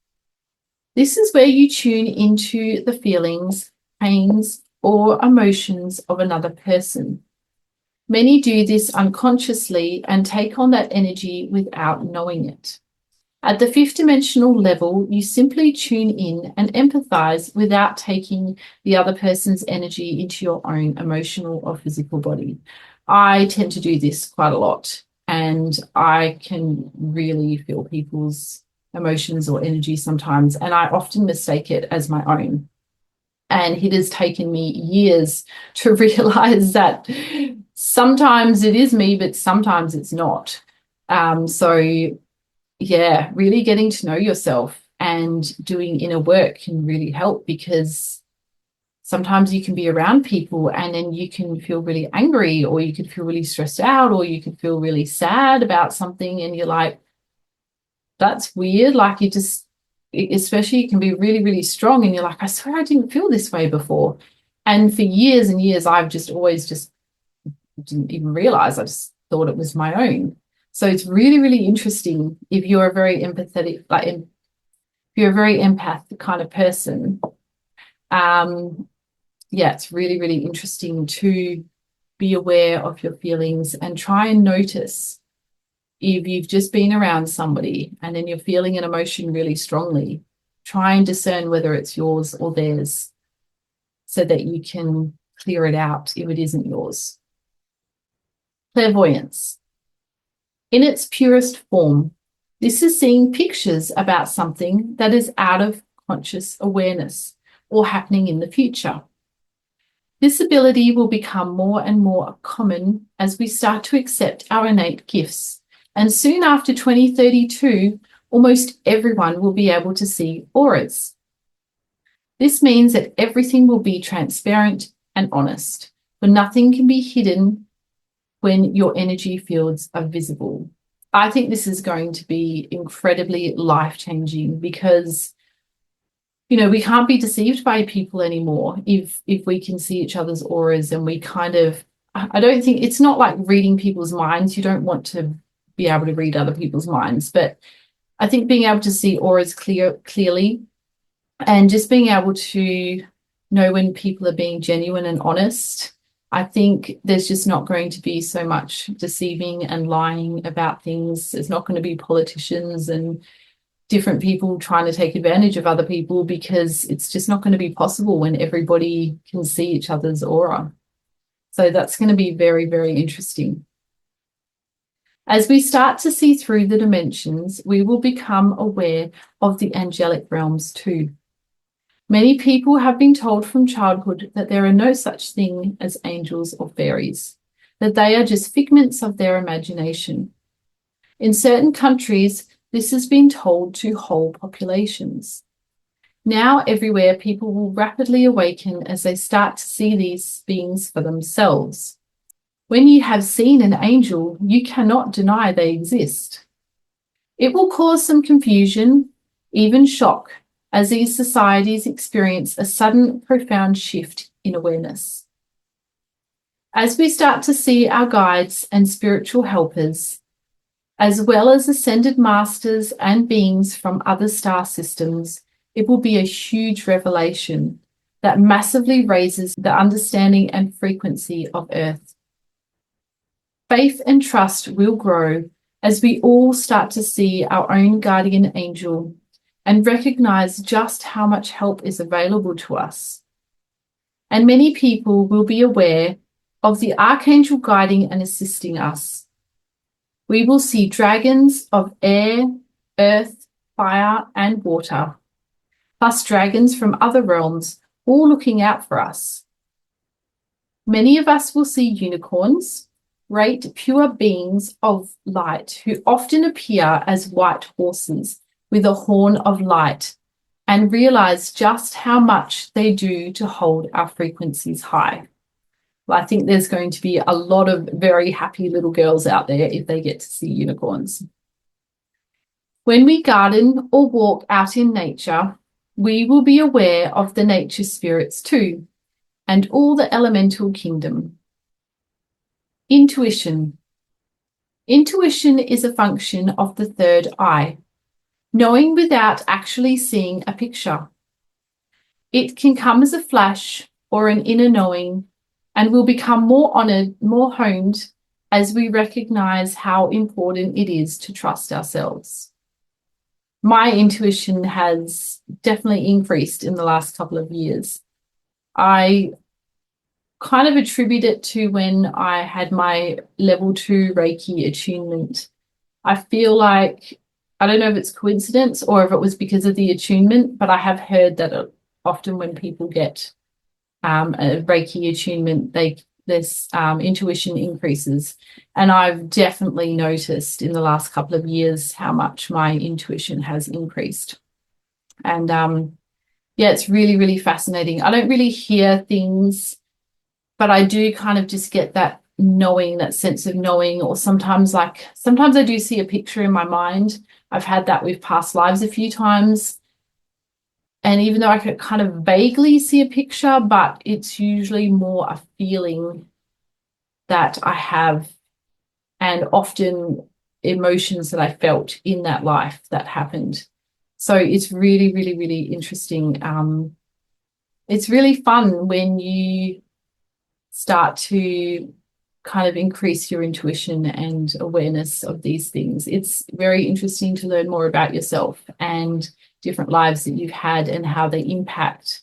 This is where you tune into the feelings, pains, or emotions of another person. Many do this unconsciously and take on that energy without knowing it. At the fifth dimensional level, you simply tune in and empathize without taking the other person's energy into your own emotional or physical body. I tend to do this quite a lot, and I can really feel people's emotions or energy sometimes, and I often mistake it as my own. And it has taken me years to realize that sometimes it is me, but sometimes it's not. Yeah, really getting to know yourself and doing inner work can really help, because sometimes you can be around people and then you can feel really angry, or you could feel really stressed out, or you could feel really sad about something, and you're like, that's weird. Like, you just, especially, you can be really, really strong and you're like, I swear I didn't feel this way before. And for years and years, I've just always just didn't even realize. I just thought it was my own. So it's really, really interesting if you're a very empathetic, like if you're a very empath kind of person. Yeah, it's really, really interesting to be aware of your feelings and try and notice if you've just been around somebody and then you're feeling an emotion really strongly. Try and discern whether it's yours or theirs so that you can clear it out if it isn't yours. Clairvoyance. In its purest form, this is seeing pictures about something that is out of conscious awareness or happening in the future. This ability will become more and more common as we start to accept our innate gifts. And soon after 2032, almost everyone will be able to see auras. This means that everything will be transparent and honest, for nothing can be hidden when your energy fields are visible. I think this is going to be incredibly life-changing, because, you know, we can't be deceived by people anymore if we can see each other's auras, and we kind of, I don't think, it's not like reading people's minds. You don't want to be able to read other people's minds, but I think being able to see auras clearly and just being able to know when people are being genuine and honest, I think there's just not going to be so much deceiving and lying about things. There's not going to be politicians and different people trying to take advantage of other people, because it's just not going to be possible when everybody can see each other's aura. So that's going to be very, very interesting. As we start to see through the dimensions, we will become aware of the angelic realms too. Many people have been told from childhood that there are no such thing as angels or fairies, that they are just figments of their imagination. In certain countries, this has been told to whole populations. Now, everywhere, people will rapidly awaken as they start to see these beings for themselves. When you have seen an angel, you cannot deny they exist. It will cause some confusion, even shock, as these societies experience a sudden, profound shift in awareness. As we start to see our guides and spiritual helpers, as well as ascended masters and beings from other star systems, it will be a huge revelation that massively raises the understanding and frequency of Earth. Faith and trust will grow as we all start to see our own guardian angel and recognize just how much help is available to us. And many people will be aware of the archangel guiding and assisting us. We will see dragons of air, earth, fire, and water, plus dragons from other realms, all looking out for us. Many of us will see unicorns, great pure beings of light who often appear as white horses with a horn of light, and realize just how much they do to hold our frequencies high. Well, I think there's going to be a lot of very happy little girls out there if they get to see unicorns. When we garden or walk out in nature, we will be aware of the nature spirits too, and all the elemental kingdom. Intuition. Intuition is a function of the third eye, knowing without actually seeing a picture. It can come as a flash or an inner knowing, and will become more honored, more honed, as we recognize how important it is to trust ourselves. My intuition has definitely increased in the last couple of years. I kind of attribute it to when I had my level 2 Reiki attunement. I feel like, I don't know if it's coincidence or if it was because of the attunement, but I have heard that often when people get a Reiki attunement, this intuition increases. And I've definitely noticed in the last couple of years how much my intuition has increased. And yeah, it's really, really fascinating. I don't really hear things, but I do kind of just get that knowing, that sense of knowing, or sometimes I do see a picture in my mind. I've had that with past lives a few times. And even though I could kind of vaguely see a picture, but it's usually more a feeling that I have, and often emotions that I felt in that life that happened. So it's really, really, really interesting. It's really fun when you start to kind of increase your intuition and awareness of these things. It's very interesting to learn more about yourself and different lives that you've had and how they impact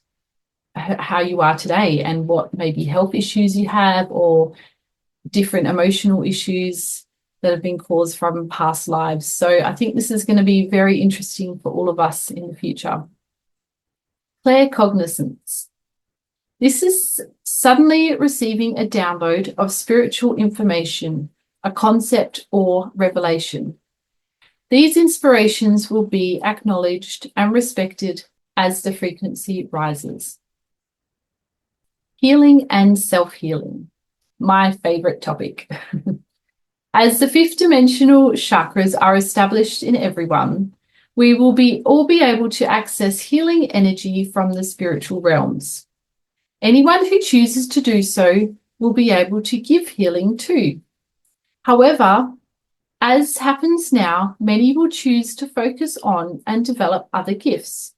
how you are today, and what maybe health issues you have or different emotional issues that have been caused from past lives. So I think this is going to be very interesting for all of us in the future. Claircognizance. This is suddenly receiving a download of spiritual information, a concept or revelation. These inspirations will be acknowledged and respected as the frequency rises. Healing and self-healing, my favorite topic. As the fifth dimensional chakras are established in everyone, we will all be able to access healing energy from the spiritual realms. Anyone who chooses to do so will be able to give healing too. However, as happens now, many will choose to focus on and develop other gifts.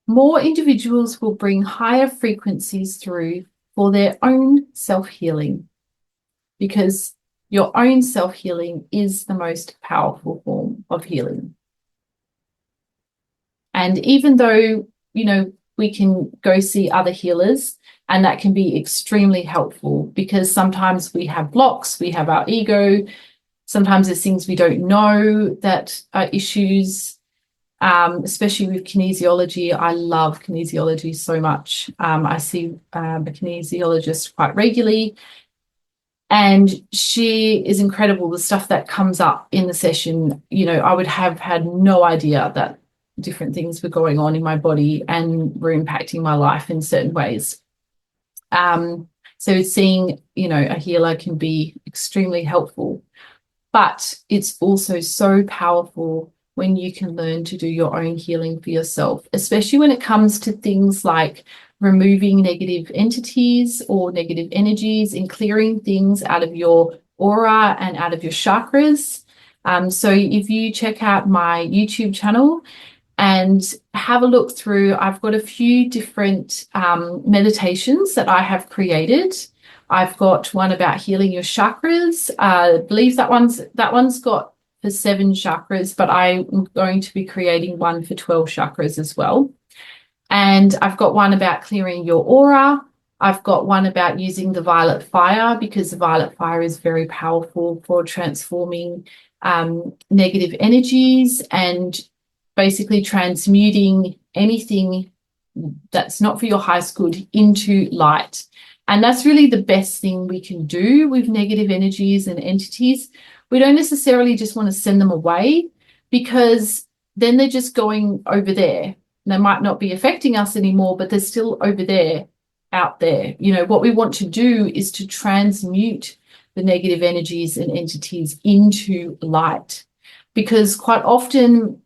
More individuals will bring higher frequencies through for their own self-healing, because your own self-healing is the most powerful form of healing. And even though, we can go see other healers, and that can be extremely helpful, because sometimes we have blocks, we have our ego, sometimes there's things we don't know that are issues, especially with kinesiology. I love kinesiology so much. I see a kinesiologist quite regularly, and she is incredible. The stuff that comes up in the session, I would have had no idea that different things were going on in my body and were impacting my life in certain ways. So seeing, a healer can be extremely helpful, but it's also so powerful when you can learn to do your own healing for yourself, especially when it comes to things like removing negative entities or negative energies and clearing things out of your aura and out of your chakras. So if you check out my YouTube channel and have a look through, I've got a few different meditations that I have created. I've got one about healing your chakras. I believe that one's got for 7 chakras, but I'm going to be creating one for 12 chakras as well. And I've got one about clearing your aura. I've got one about using the violet fire, because the violet fire is very powerful for transforming negative energies and basically transmuting anything that's not for your highest good into light. And that's really the best thing we can do with negative energies and entities. We don't necessarily just want to send them away, because then they're just going over there. They might not be affecting us anymore, but they're still over there, out there. What we want to do is to transmute the negative energies and entities into light, because quite often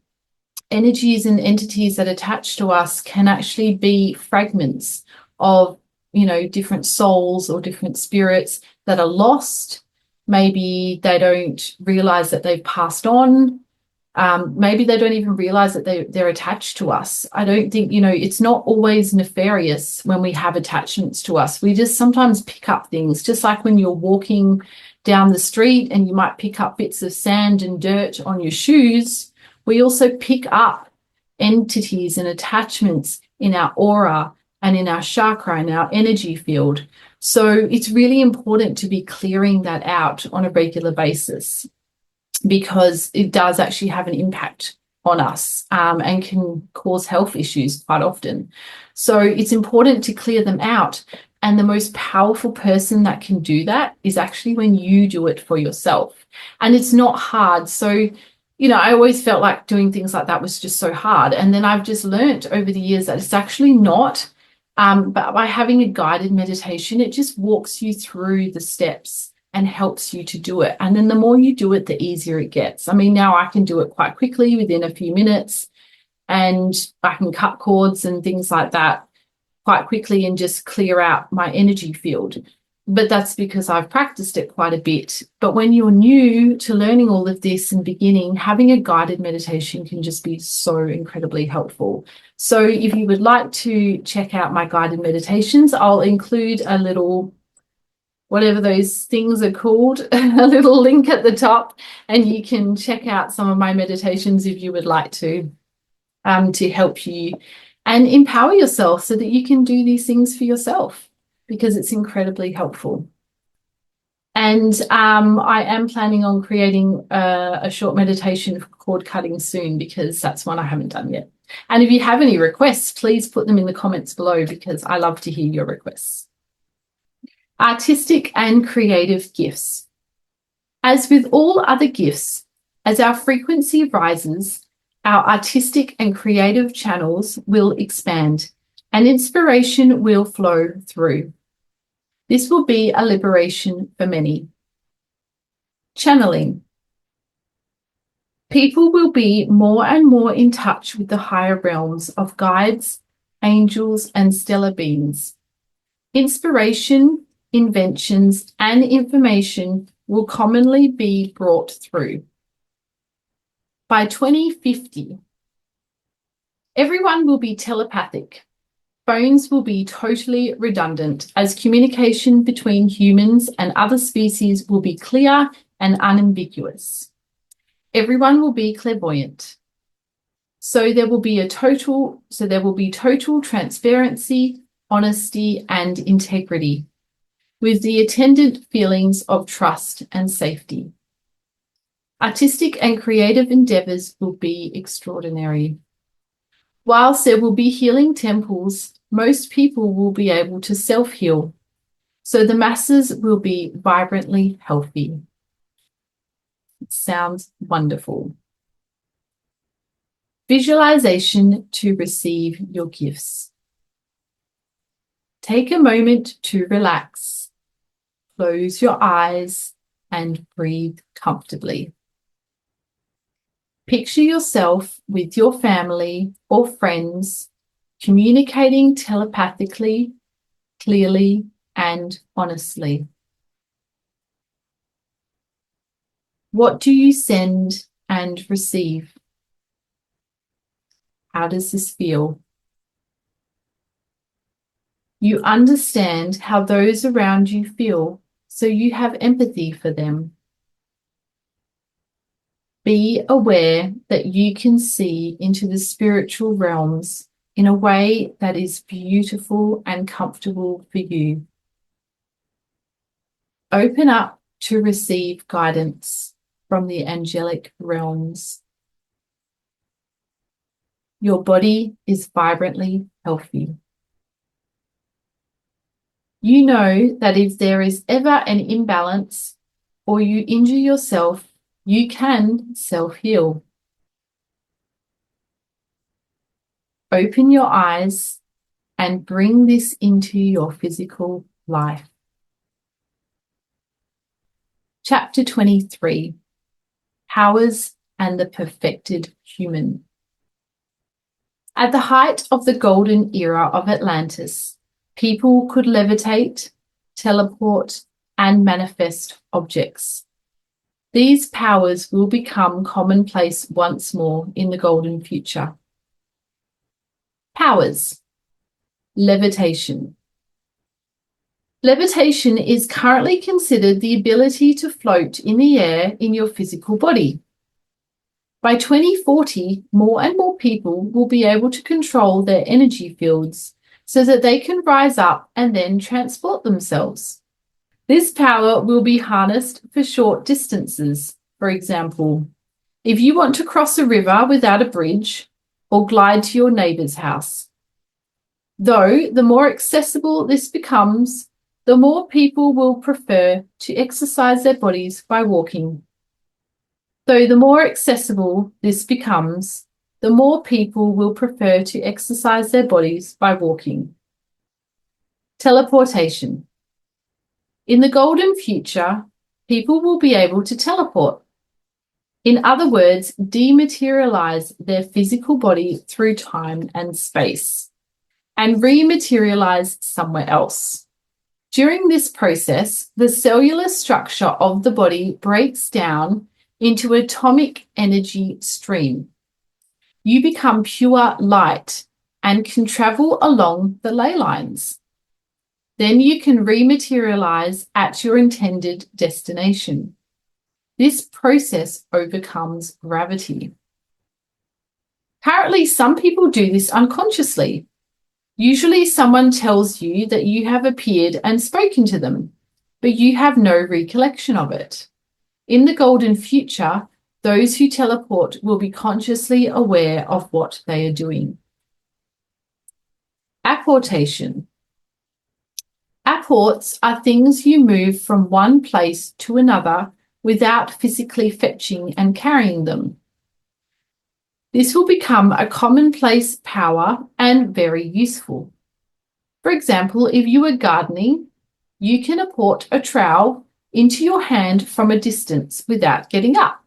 energies and entities that attach to us can actually be fragments of, different souls or different spirits that are lost. Maybe they don't realize that they've passed on. Maybe they don't even realize that they're attached to us. I don't think, it's not always nefarious when we have attachments to us. We just sometimes pick up things, just like when you're walking down the street and you might pick up bits of sand and dirt on your shoes. We also pick up entities and attachments in our aura and in our chakra and our energy field. So it's really important to be clearing that out on a regular basis, because it does actually have an impact on us and can cause health issues quite often. So it's important to clear them out. And the most powerful person that can do that is actually when you do it for yourself. And it's not hard. So I always felt like doing things like that was just so hard. And then I've just learned over the years that it's actually not. But by having a guided meditation, it just walks you through the steps and helps you to do it. And then the more you do it, the easier it gets. I mean, now I can do it quite quickly within a few minutes, and I can cut cords and things like that quite quickly and just clear out my energy field. But that's because I've practiced it quite a bit. But when you're new to learning all of this and beginning, having a guided meditation can just be so incredibly helpful. So if you would like to check out my guided meditations, I'll include a little, whatever those things are called, a little link at the top, and you can check out some of my meditations if you would like to help you and empower yourself so that you can do these things for yourself, because it's incredibly helpful. And I am planning on creating a short meditation for cord cutting soon, because that's one I haven't done yet. And if you have any requests, please put them in the comments below, because I love to hear your requests. Artistic and creative gifts. As with all other gifts, as our frequency rises, our artistic and creative channels will expand and inspiration will flow through. This will be a liberation for many. Channeling. People will be more and more in touch with the higher realms of guides, angels, and stellar beings. Inspiration, inventions, and information will commonly be brought through. By 2050, everyone will be telepathic. Phones will be totally redundant as communication between humans and other species will be clear and unambiguous. Everyone will be clairvoyant. So there will be total transparency, honesty, and integrity, with the attendant feelings of trust and safety. Artistic and creative endeavors will be extraordinary. Whilst there will be healing temples, most people will be able to self-heal, so the masses will be vibrantly healthy. It sounds wonderful. Visualization to receive your gifts. Take a moment to relax, close your eyes, and breathe comfortably. Picture yourself with your family or friends, communicating telepathically, clearly, and honestly. What do you send and receive? How does this feel? You understand how those around you feel, so you have empathy for them. Be aware that you can see into the spiritual realms in a way that is beautiful and comfortable for you. Open up to receive guidance from the angelic realms. Your body is vibrantly healthy. You know that if there is ever an imbalance or you injure yourself, you can self-heal. Open your eyes and bring this into your physical life. Chapter 23, Powers and the Perfected Human. At the height of the golden era of Atlantis, people could levitate, teleport, and manifest objects. These powers will become commonplace once more in the golden future. Powers. Levitation. Levitation is currently considered the ability to float in the air in your physical body. By 2040, more and more people will be able to control their energy fields so that they can rise up and then transport themselves. This power will be harnessed for short distances. For example, if you want to cross a river without a bridge or glide to your neighbour's house. Though the more accessible this becomes, the more people will prefer to exercise their bodies by walking. Though the more accessible this becomes, the more people will prefer to exercise their bodies by walking. Teleportation. In the golden future, people will be able to teleport. In other words, dematerialize their physical body through time and space and rematerialize somewhere else. During this process, the cellular structure of the body breaks down into atomic energy stream. You become pure light and can travel along the ley lines. Then you can rematerialize at your intended destination. This process overcomes gravity. Apparently, some people do this unconsciously. Usually someone tells you that you have appeared and spoken to them, but you have no recollection of it. In the golden future, those who teleport will be consciously aware of what they are doing. Apportation. Apports are things you move from one place to another without physically fetching and carrying them. This will become a commonplace power and very useful. For example, if you are gardening, you can apport a trowel into your hand from a distance without getting up.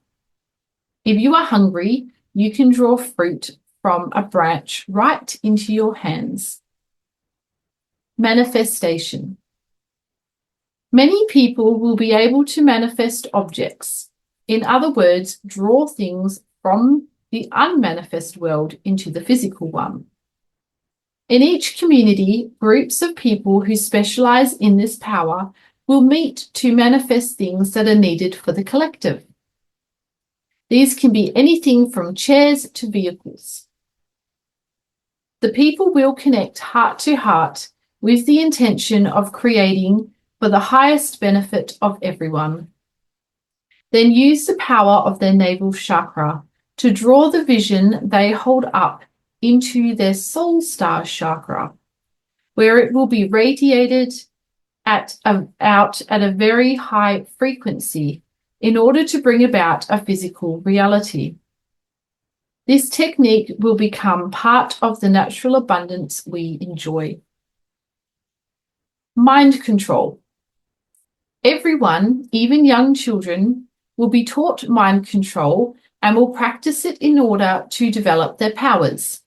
If you are hungry, you can draw fruit from a branch right into your hands. Manifestation. Many people will be able to manifest objects. In other words, draw things from the unmanifest world into the physical one. In each community, groups of people who specialize in this power will meet to manifest things that are needed for the collective. These can be anything from chairs to vehicles. The people will connect heart to heart with the intention of creating for the highest benefit of everyone. Then use the power of their navel chakra to draw the vision they hold up into their soul star chakra, where it will be radiated out at a very high frequency in order to bring about a physical reality. This technique will become part of the natural abundance we enjoy. Mind control. Everyone, even young children, will be taught mind control and will practice it in order to develop their powers.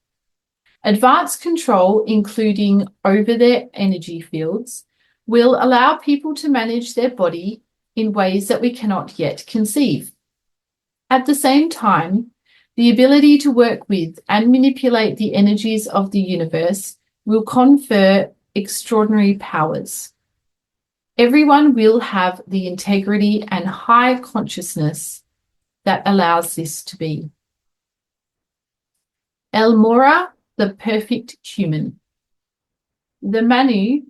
Advanced control, including over their energy fields, will allow people to manage their body in ways that we cannot yet conceive. At the same time, the ability to work with and manipulate the energies of the universe will confer extraordinary powers. Everyone will have the integrity and high consciousness that allows this to be. El Mora, the perfect human. The Manu,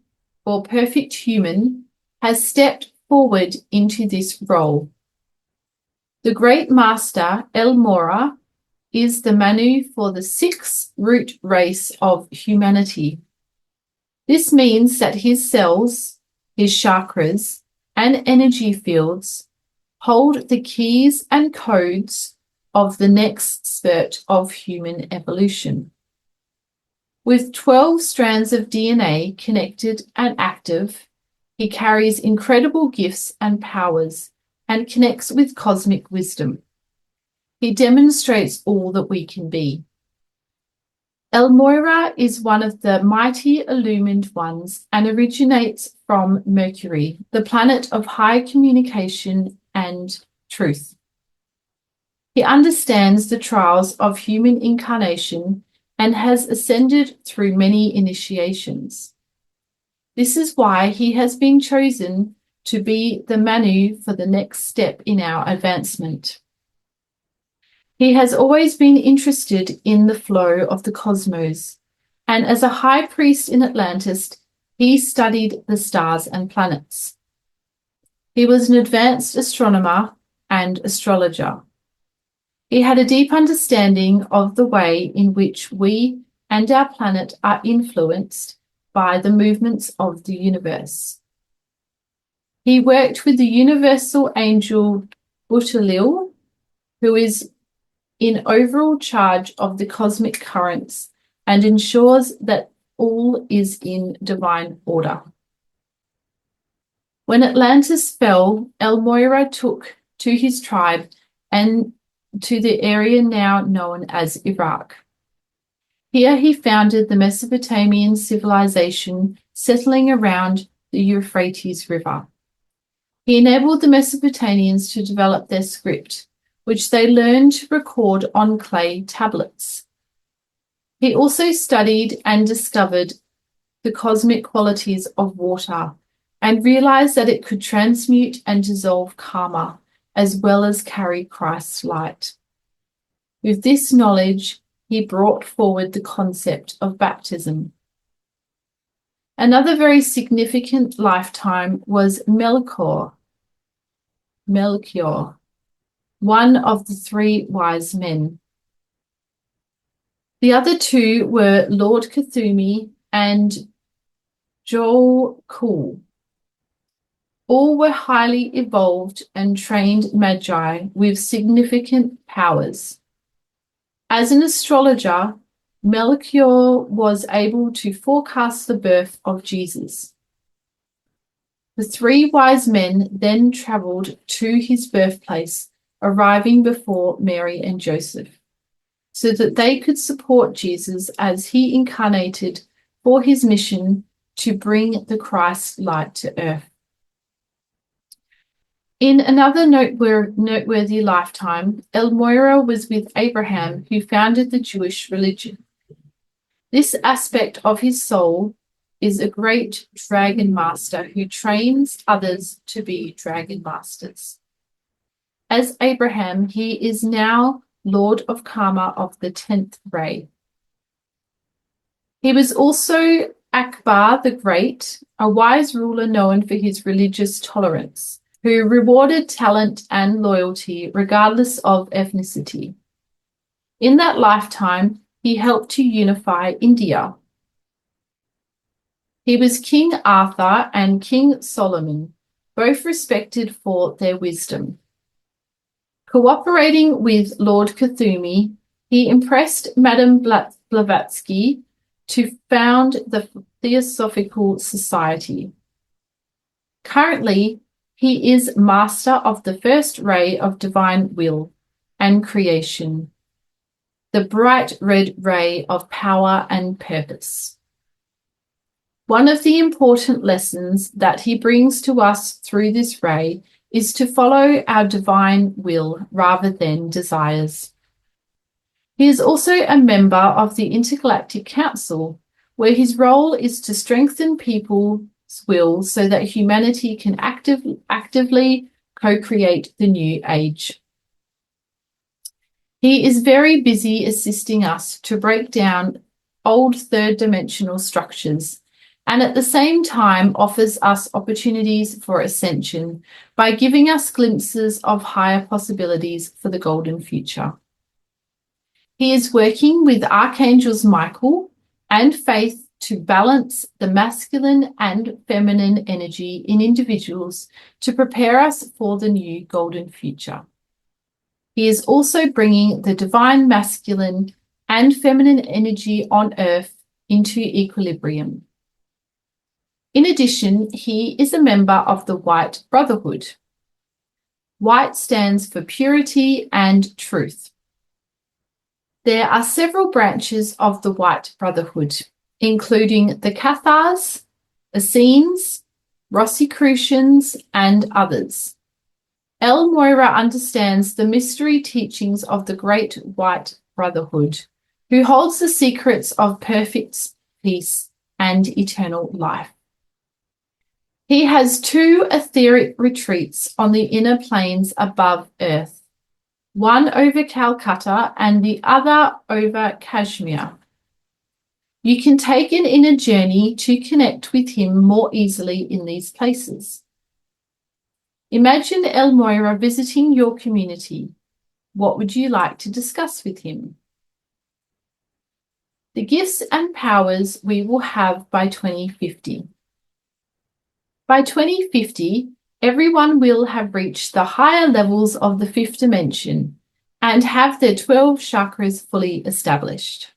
or perfect human, has stepped forward into this role. The great master, El Mora, is the Manu for the sixth root race of humanity. This means that his cells, his chakras, and energy fields hold the keys and codes of the next spurt of human evolution. With 12 strands of DNA connected and active, he carries incredible gifts and powers and connects with cosmic wisdom. He demonstrates all that we can be. El Moira is one of the mighty illumined ones and originates from Mercury, the planet of high communication and truth. He understands the trials of human incarnation and has ascended through many initiations. This is why he has been chosen to be the Manu for the next step in our advancement. He has always been interested in the flow of the cosmos, and as a high priest in Atlantis, he studied the stars and planets. He was an advanced astronomer and astrologer. He had a deep understanding of the way in which we and our planet are influenced by the movements of the universe. He worked with the universal angel Butalil, who is in overall charge of the cosmic currents and ensures that all is in divine order. When Atlantis fell, El Moira took to his tribe and to the area now known as Iraq. Here he founded the Mesopotamian civilization settling around the Euphrates River. He enabled the Mesopotamians to develop their script, which they learned to record on clay tablets. He also studied and discovered the cosmic qualities of water and realized that it could transmute and dissolve karma, as well as carry Christ's light. With this knowledge, he brought forward the concept of baptism. Another very significant lifetime was Melchior, one of the three wise men. The other two were Lord Cthulhu and Joel. All were highly evolved and trained magi with significant powers. As an astrologer, Melchior was able to forecast the birth of Jesus. The three wise men then traveled to his birthplace, arriving before Mary and Joseph, so that they could support Jesus as he incarnated for his mission to bring the Christ light to earth. In another noteworthy lifetime, El Moira was with Abraham, who founded the Jewish religion. This aspect of his soul is a great dragon master who trains others to be dragon masters. As Abraham, he is now Lord of Karma of the 10th ray. He was also Akbar the Great, a wise ruler known for his religious tolerance, who rewarded talent and loyalty regardless of ethnicity. In that lifetime, he helped to unify India. He was King Arthur and King Solomon, both respected for their wisdom. Cooperating with Lord Cthulhu, he impressed Madame Blavatsky to found the Theosophical Society. Currently, he is master of the first ray of divine will and creation, the bright red ray of power and purpose. One of the important lessons that he brings to us through this ray is to follow our divine will rather than desires. He is also a member of the Intergalactic Council, where his role is to strengthen people's will so that humanity can actively co-create the new age. He is very busy assisting us to break down old third-dimensional structures, and at the same time offers us opportunities for ascension by giving us glimpses of higher possibilities for the golden future. He is working with Archangels Michael and Faith to balance the masculine and feminine energy in individuals to prepare us for the new golden future. He is also bringing the divine masculine and feminine energy on Earth into equilibrium. In addition, he is a member of the White Brotherhood. White stands for purity and truth. There are several branches of the White Brotherhood, including the Cathars, Essenes, Rosicrucians, and others. El Moira understands the mystery teachings of the Great White Brotherhood, who holds the secrets of perfect peace and eternal life. He has 2 etheric retreats on the inner planes above Earth, one over Calcutta and the other over Kashmir. You can take an inner journey to connect with him more easily in these places. Imagine El Moira visiting your community. What would you like to discuss with him? The gifts and powers we will have by 2050. By 2050, everyone will have reached the higher levels of the 5th dimension and have their 12 chakras fully established.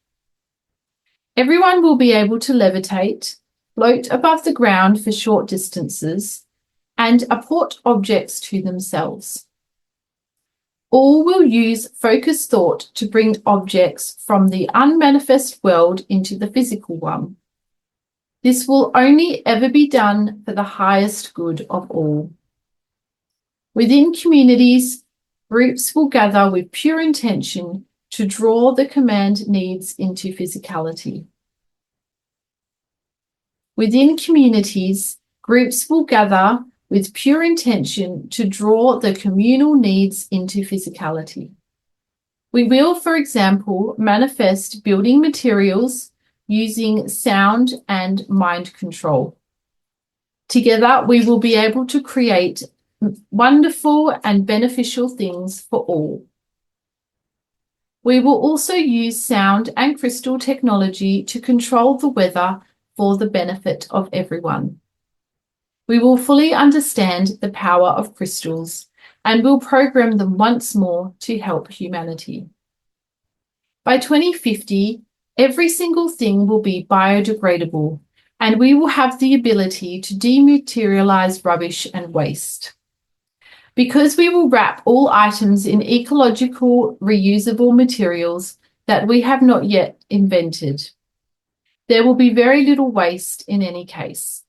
Everyone will be able to levitate, float above the ground for short distances, and apport objects to themselves. All will use focused thought to bring objects from the unmanifest world into the physical one. This will only ever be done for the highest good of all. Within communities, groups will gather with pure intention to draw the command needs into physicality. Within communities, groups will gather with pure intention to draw the communal needs into physicality. We will, for example, manifest building materials using sound and mind control. Together, we will be able to create wonderful and beneficial things for all. We will also use sound and crystal technology to control the weather for the benefit of everyone. We will fully understand the power of crystals and will program them once more to help humanity. By 2050, every single thing will be biodegradable, and we will have the ability to dematerialize rubbish and waste. Because we will wrap all items in ecological, reusable materials that we have not yet invented, there will be very little waste in any case.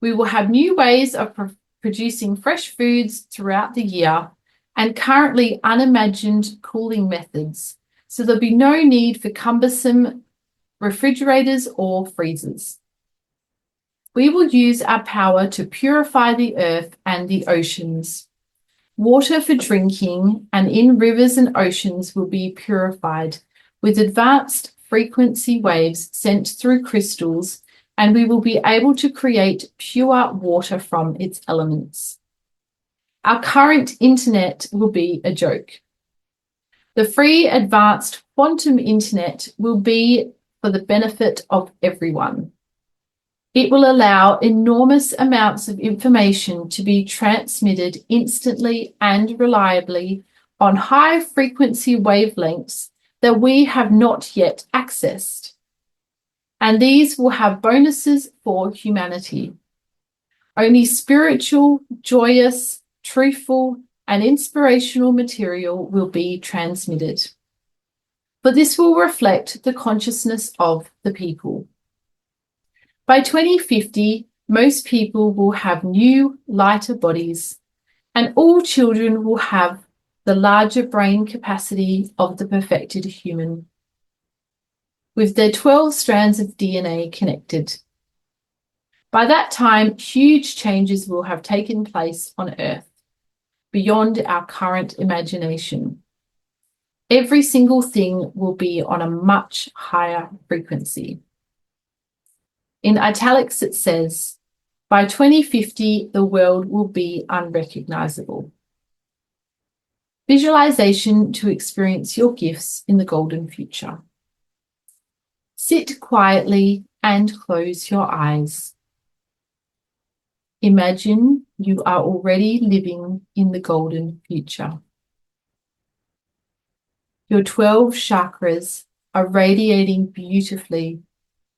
We will have new ways of producing fresh foods throughout the year and currently unimagined cooling methods, so there'll be no need for cumbersome refrigerators, or freezers. We will use our power to purify the earth and the oceans. Water for drinking and in rivers and oceans will be purified with advanced frequency waves sent through crystals, and we will be able to create pure water from its elements. Our current internet will be a joke. The free advanced quantum internet will be for the benefit of everyone. It will allow enormous amounts of information to be transmitted instantly and reliably on high frequency wavelengths that we have not yet accessed. And these will have bonuses for humanity. Only spiritual, joyous, truthful, and inspirational material will be transmitted. But this will reflect the consciousness of the people. By 2050, most people will have new, lighter bodies, and all children will have the larger brain capacity of the perfected human, with their 12 strands of DNA connected. By that time, huge changes will have taken place on Earth, beyond our current imagination. Every single thing will be on a much higher frequency. In italics, it says, by 2050, the world will be unrecognizable. Visualization to experience your gifts in the golden future. Sit quietly and close your eyes. Imagine you are already living in the golden future. Your 12 chakras are radiating beautifully,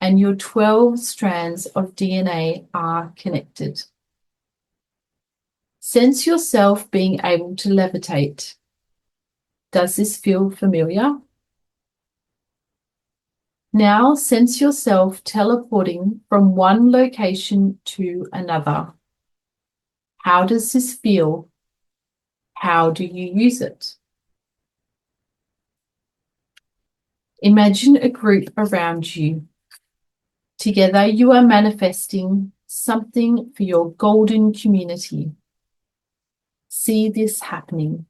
and your 12 strands of DNA are connected. Sense yourself being able to levitate. Does this feel familiar? Now sense yourself teleporting from one location to another. How does this feel? How do you use it? Imagine a group around you. Together you are manifesting something for your golden community. See this happening.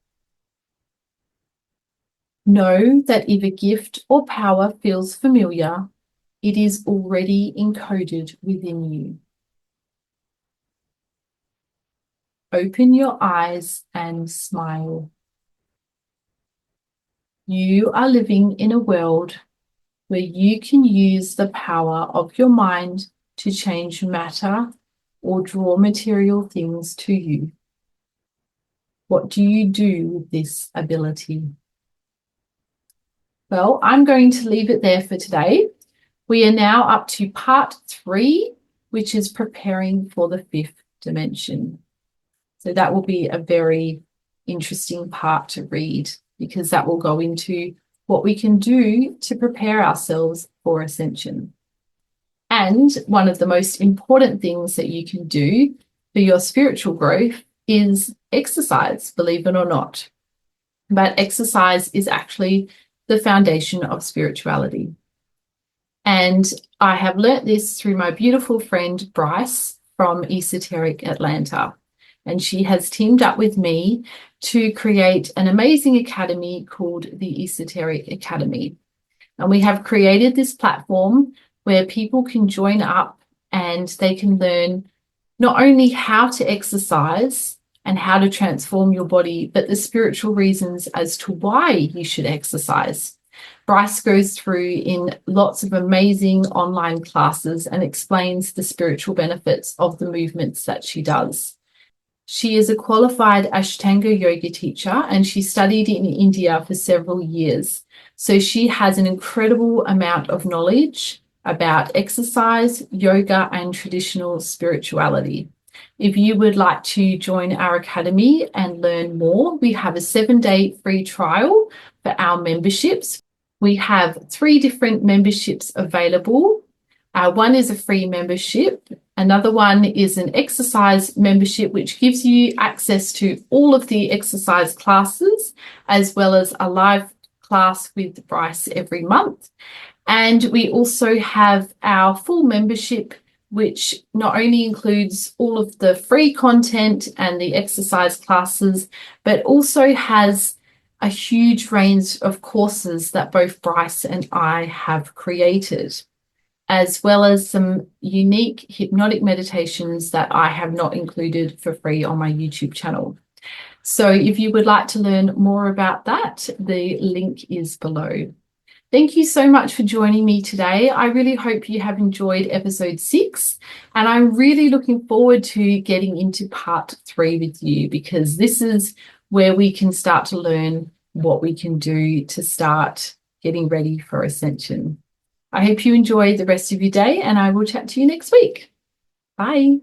Know that if a gift or power feels familiar, it is already encoded within you. Open your eyes and smile. You are living in a world where you can use the power of your mind to change matter or draw material things to you. What do you do with this ability? Well, I'm going to leave it there for today. We are now up to part 3, which is preparing for the 5th dimension. So that will be a very interesting part to read, because that will go into what we can do to prepare ourselves for ascension. And one of the most important things that you can do for your spiritual growth is exercise, believe it or not. But exercise is actually the foundation of spirituality. And I have learnt this through my beautiful friend Brice from Esoteric Atlanta. And she has teamed up with me to create an amazing academy called the Esoteric Academy. And we have created this platform where people can join up and they can learn not only how to exercise and how to transform your body, but the spiritual reasons as to why you should exercise. Brice goes through in lots of amazing online classes and explains the spiritual benefits of the movements that she does. She is a qualified Ashtanga yoga teacher, and she studied in India for several years. So she has an incredible amount of knowledge about exercise, yoga, and traditional spirituality. If you would like to join our academy and learn more, we have a 7-day free trial for our memberships. We have 3 different memberships available. One is a free membership. Another one is an exercise membership, which gives you access to all of the exercise classes, as well as a live class with Brice every month. And we also have our full membership, which not only includes all of the free content and the exercise classes, but also has a huge range of courses that both Brice and I have created, as well as some unique hypnotic meditations that I have not included for free on my YouTube channel. So if you would like to learn more about that, the link is below. Thank you so much for joining me today. I really hope you have enjoyed episode 6, and I'm really looking forward to getting into part 3 with you, because this is where we can start to learn what we can do to start getting ready for ascension. I hope you enjoy the rest of your day, and I will chat to you next week. Bye.